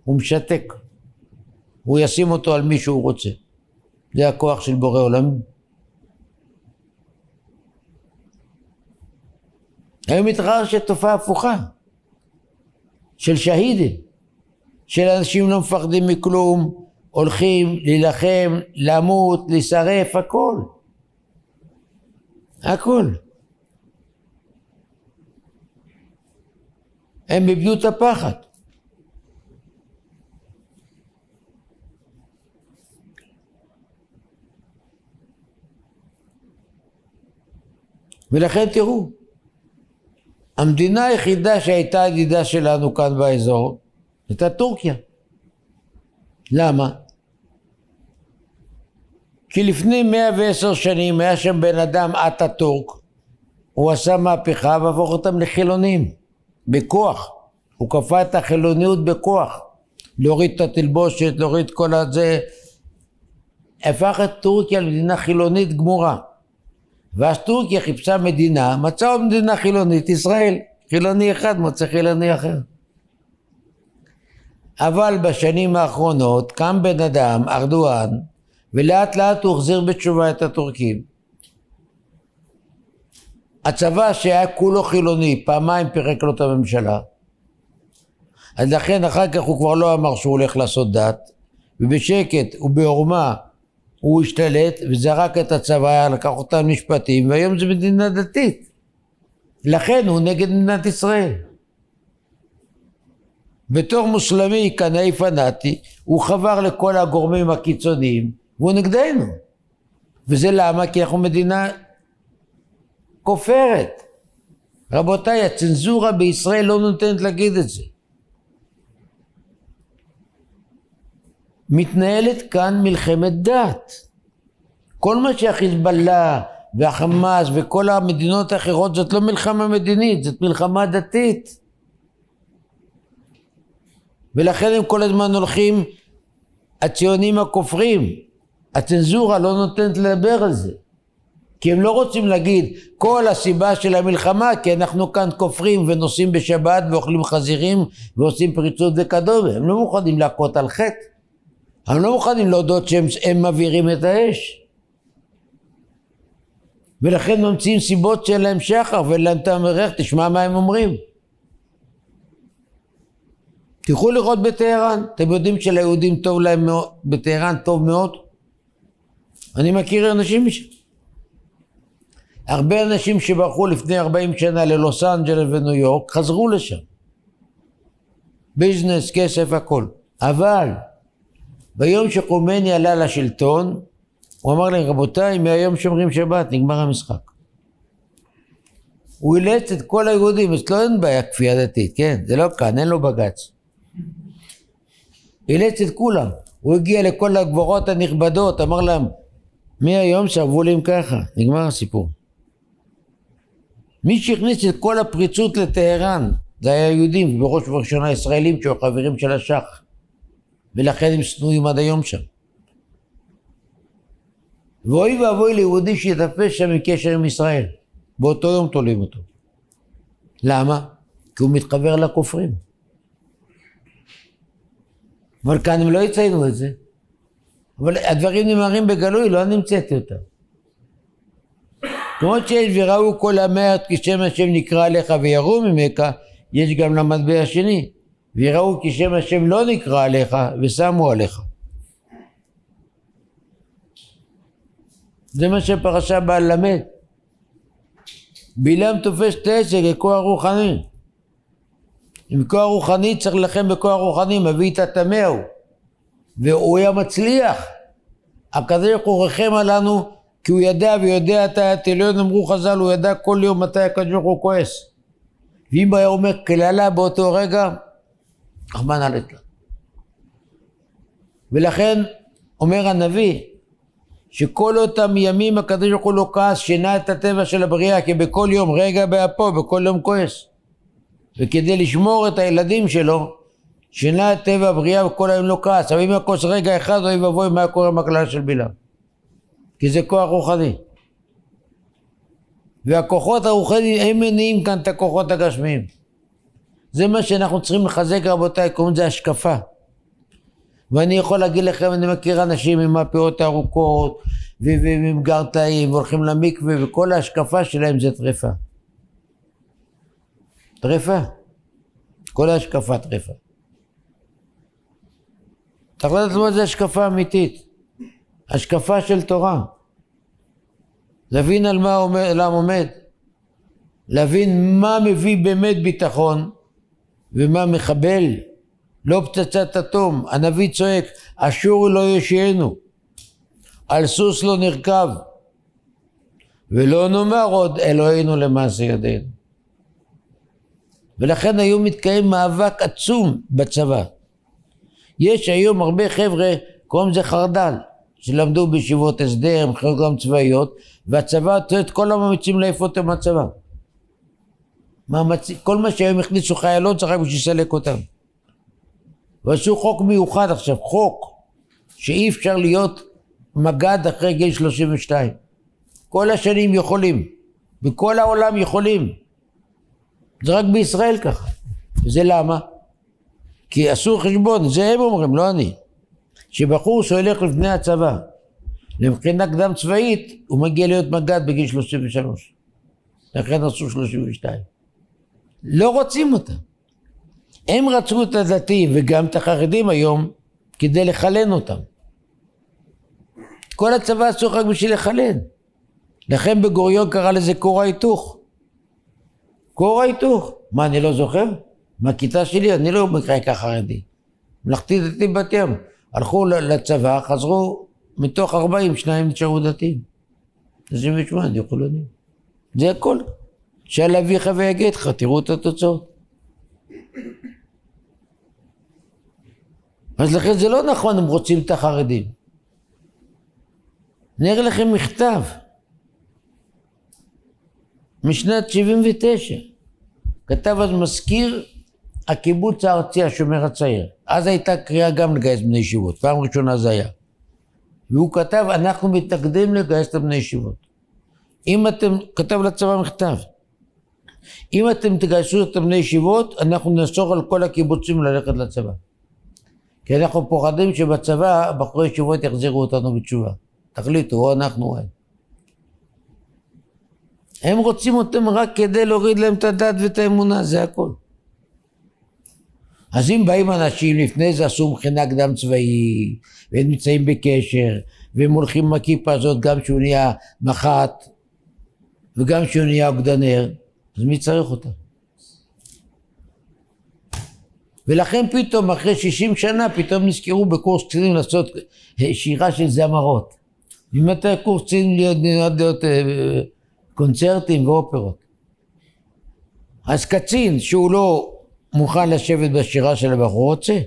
הוא משתק. הוא ישים אותו על מי שהוא רוצה. זה הכוח של בורא עולם. היום מתרחשת תופעה הפוכה. של שהידים. של אנשים לא מפחדים מכלום, הולכים להילחם, למות, לשרף, הכל. הכל. הם איבדו את הפחד. ולכן תראו, המדינה היחידה שהייתה ידידה שלנו כאן באזור, הייתה טורקיה. למה? כי לפני 110 שנים היה שם בן אדם אטאטורק, הוא עשה מהפכה והפוך אותם לחילונים, בכוח. הוא כפה את החילוניות בכוח, להוריד את התלבושת, להוריד כל הזה, הפך את טורקיה למדינה חילונית גמורה. ואז טורקיה חיפשה מדינה, מצאה מדינה חילונית, ישראל, חילוני אחד מצא חילוני אחר. אבל בשנים האחרונות קם בן אדם, ארדואן, ולאט לאט הוא החזיר בתשובה את הטורקים. הצבא שהיה כולו חילוני, פעמיים פירק לו את הממשלה. אז לכן אחר כך הוא כבר לא אמר שהוא הולך לעשות דת, ובשקט ובעורמה הוא השתלט וזרק את הצבא, לקח אותם משפטים, והיום זה מדינה דתית. לכן הוא נגד מדינת ישראל. בתור מוסלמי, קנאי פנאטי, הוא חבר לכל הגורמים הקיצוניים, והוא נגדנו. וזה למה? כי אנחנו מדינה כופרת. רבותיי, הצנזורה בישראל לא נותנת להגיד את זה. מתנהלת כאן מלחמת דת. כל מה שהחיזבאללה והחמאס וכל המדינות האחרות זאת לא מלחמה מדינית, זאת מלחמה דתית. ולכן הם כל הזמן הולכים, הציונים הכופרים, הצנזורה לא נותנת לדבר על זה. כי הם לא רוצים להגיד, כל הסיבה של המלחמה, כי אנחנו כאן כופרים ונוסעים בשבת ואוכלים חזירים ועושים פריצות וכדומה. הם לא מוכנים להכות על חטא. הם לא מוכנים להודות שהם מבעירים את האש. ולכן ממציאים סיבות שאין להם שחר ואין להם טעם וריח, תשמע מה הם אומרים. תלכו לראות בטהרן, אתם יודעים שליהודים טוב להם מאוד, בטהרן טוב מאוד. אני מכיר אנשים משם. הרבה אנשים שברחו לפני 40 שנה ללוס אנג'לס וניו יורק, חזרו לשם. ביזנס, כסף, הכל. אבל ביום שחומני עלה לשלטון, הוא אמר להם, רבותיי, מהיום שומרים שבת, נגמר המשחק. הוא אילץ את כל היהודים, אצלו אין בעיה כפייה דתית, כן? זה לא כאן, אין לו בגץ. אילץ את כולם. הוא הגיע לכל הגבורות הנכבדות, אמר להם, מי היום שעבו להם ככה? נגמר הסיפור. מי שהכניס את כל הפריצות לטהרן, זה היה יהודים, בראש ובראשונה ישראלים שהיו חברים של השח. ולכן הם שנואים עד היום שם. ואוי ואבוי ליהודי שיתפס שם מקשר עם ישראל. באותו יום תולים אותו. למה? כי הוא מתחבר לכופרים. אבל כאן הם לא יציינו את זה. אבל הדברים נאמרים בגלוי, לא נמצאתי אותם. כמות שיש וראו כל המאה כי שם השם נקרא עליך ויראו ממך, יש גם למטבע השני. וראו כי שם השם לא נקרא עליך ושמו עליך. זה מה שפרשה באה ללמד. בלעם תופס את העסק ככוח רוחני. עם כוח רוחני צריך לכם בכוח רוחני, מביא את הטמא הוא. והוא היה מצליח. הקדוש ברוך הוא רחם עלינו, כי הוא ידע ויודע את עליון, אמרו חז"ל, הוא ידע כל יום מתי הקדוש ברוך הוא כועס. ואם היה אומר כללה באותו רגע, רחמנא ליצלן. ולכן אומר הנביא, שכל אותם ימים הקדוש ברוך הוא לא כעס, שינה את הטבע של הבריאה, כי בכל יום רגע באפו, בכל יום כועס. וכדי לשמור את הילדים שלו, שינה את טבע הבריאה וכל היום לא כעס. אבל אם הכוס רגע אחד, אוי ואבוי מה קורה עם הכלל של בלעם. כי זה כוח רוחני. והכוחות הרוחניים הם מניעים כאן את הכוחות הגשמיים. זה מה שאנחנו צריכים לחזק רבותיי, קוראים לזה השקפה. ואני יכול להגיד לכם, אני מכיר אנשים עם הפאות הארוכות, ועם גרטאים, והולכים למקווה, וכל ההשקפה שלהם זה טרפה. טרפה. כל ההשקפה טרפה. צריך לדעת מה זה השקפה אמיתית. השקפה של תורה. להבין על מה העולם עומד. להבין מה מביא באמת ביטחון, ומה מחבל. לא פצצת אטום. הנביא צועק, אשור לא ישיינו. על סוס לא נרכב. ולא נאמר עוד אלוהינו למעשה ידינו. ולכן היום מתקיים מאבק עצום בצבא. יש היום הרבה חבר'ה, קוראים לזה חרדל, שלמדו בישיבות הסדר, מכללות גם צבאיות, והצבא את כל המאמצים להעיף אותם מהצבא. כל מה שהיום הכניסו חיילות צריך בשביל לסלק אותם. ועשו חוק מיוחד עכשיו, חוק שאי אפשר להיות מג"ד אחרי גיל 32. כל השנים יכולים, בכל העולם יכולים. זה רק בישראל ככה. וזה למה? כי עשו חשבון, זה הם אומרים, לא אני. שבחור שהולך לפני הצבא, למכינה קדם צבאית, הוא מגיע להיות מג"ד בגיל 33. לכן עשו 32. לא רוצים אותם. הם רצו את הדתיים וגם את החרדים היום כדי לחלן אותם. כל הצבא עשו רק בשביל לחלן. לכן בגוריון קרא לזה כור ההיתוך. כור ההיתוך. מה, אני לא זוכר? מהכיתה שלי אני לא מקרקע חרדי. מלכתי דתי בת ים. הלכו לצבא, חזרו מתוך 40, 2 נשארו דתיים. 28, אני חילונים. זה הכל. שאל אביך ויגיד לך, תראו את התוצאות. אז לכן זה לא נכון, הם רוצים את החרדים. נראה לכם מכתב. משנת 79. כתב אז מזכיר הקיבוץ הארצי השומר הצעיר. אז הייתה קריאה גם לגייס בני ישיבות. פעם ראשונה זה היה. והוא כתב, אנחנו מתנגדים לגייס את בני ישיבות. אם אתם, כתב לצבא מכתב. אם אתם תגייסו את בני ישיבות, אנחנו נאסור על כל הקיבוצים ללכת לצבא. כי אנחנו פוחדים שבצבא בחורי ישיבות יחזירו אותנו בתשובה. תחליטו, או אנחנו או הם. הם רוצים אותם רק כדי להוריד להם את הדת ואת האמונה, זה הכל. אז אם באים אנשים לפני זה עשו מכינה קדם צבאי, והם נמצאים בקשר, והם הולכים עם הכיפה הזאת גם שהוא נהיה מח"ט, וגם שהוא נהיה אוגדנר, אז מי צריך אותם? ולכן פתאום אחרי 60 שנה פתאום נזכרו בקורס קצינים לעשות שירה של זמרות. ממתי קורס קצינים להיות קונצרטים ואופרות? אז קצין שהוא לא מוכן לשבת בשירה של הבחור רוצה,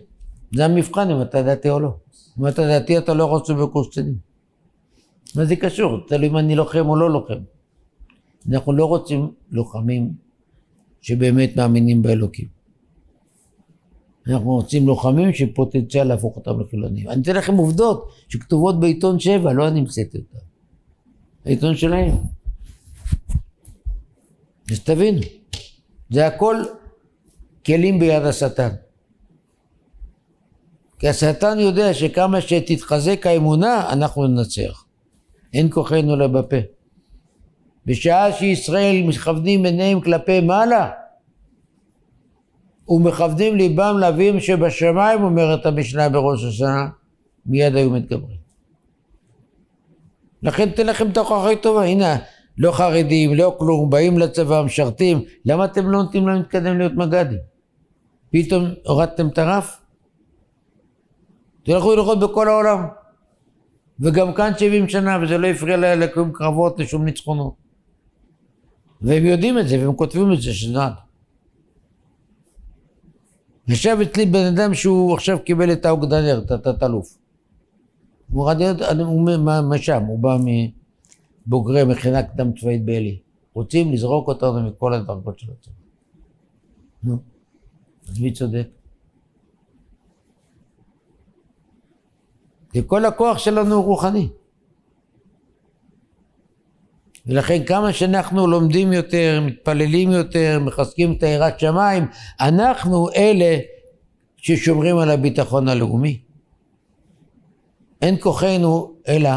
זה המבחן אם אתה דתי או לא. אם אתה דתי אתה לא רוצה בקורס קצינים. מה זה קשור? תלוי אם אני לוחם או לא לוחם. אנחנו לא רוצים לוחמים שבאמת מאמינים באלוקים. אנחנו רוצים לוחמים שפוטנציאל להפוך אותם לחילונים. אני אתן לכם עובדות שכתובות בעיתון 7, לא אני המצאתי אותם. העיתון שלהם. אז תבינו, זה הכל כלים ביד השטן. כי השטן יודע שכמה שתתחזק האמונה, אנחנו ננצח. אין כוחנו לה בפה. בשעה שישראל מכוונים עיניהם כלפי מעלה, ומכוונים ליבם לאביהם שבשמיים, אומרת המשנה בראש השנה, מיד היו מתגברים. לכן תן לכם את ההוכחה הכי טובה. הנה, לא חרדים, לא כלום, באים לצבא, משרתים. למה אתם לא נותנים להם להתקדם להיות מג"דים? פתאום הורדתם את הרף? תלכו ללכות בכל העולם. וגם כאן 70 שנה, וזה לא הפריע לה לקום קרבות לשום ניצחונות. והם יודעים את זה, והם כותבים את זה, שנעד. ישב אצלי בן אדם שהוא עכשיו קיבל את האוגדנר, את התת-אלוף. הוא משם, הוא בא מבוגרי מכינה קדם צבאית באלי. רוצים לזרוק אותנו מכל הדרגות של הצבא. נו, אז מי צודק? וכל הכוח שלנו הוא רוחני. ולכן כמה שאנחנו לומדים יותר, מתפללים יותר, מחזקים את יראת שמיים, אנחנו אלה ששומרים על הביטחון הלאומי. אין כוחנו אלא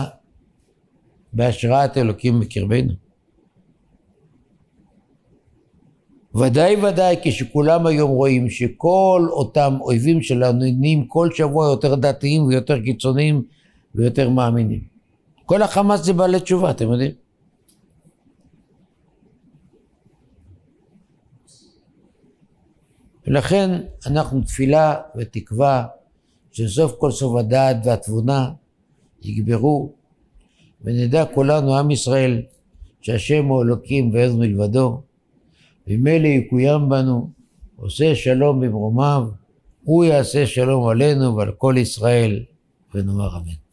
בהשראת אלוקים בקרבנו. ודאי כשכולם היום רואים שכל אותם אויבים שלנו נהיים כל שבוע יותר דתיים ויותר קיצוניים ויותר מאמינים. כל החמאס זה בעלי תשובה, אתם יודעים? ולכן אנחנו תפילה ותקווה שסוף כל סוף הדעת והתבונה יגברו, ונדע כולנו עם ישראל שהשם הוא אלוקים ואין מלבדו, ומילא יקוים בנו, עושה שלום במרומיו, הוא יעשה שלום עלינו ועל כל ישראל, ונאמר אמן.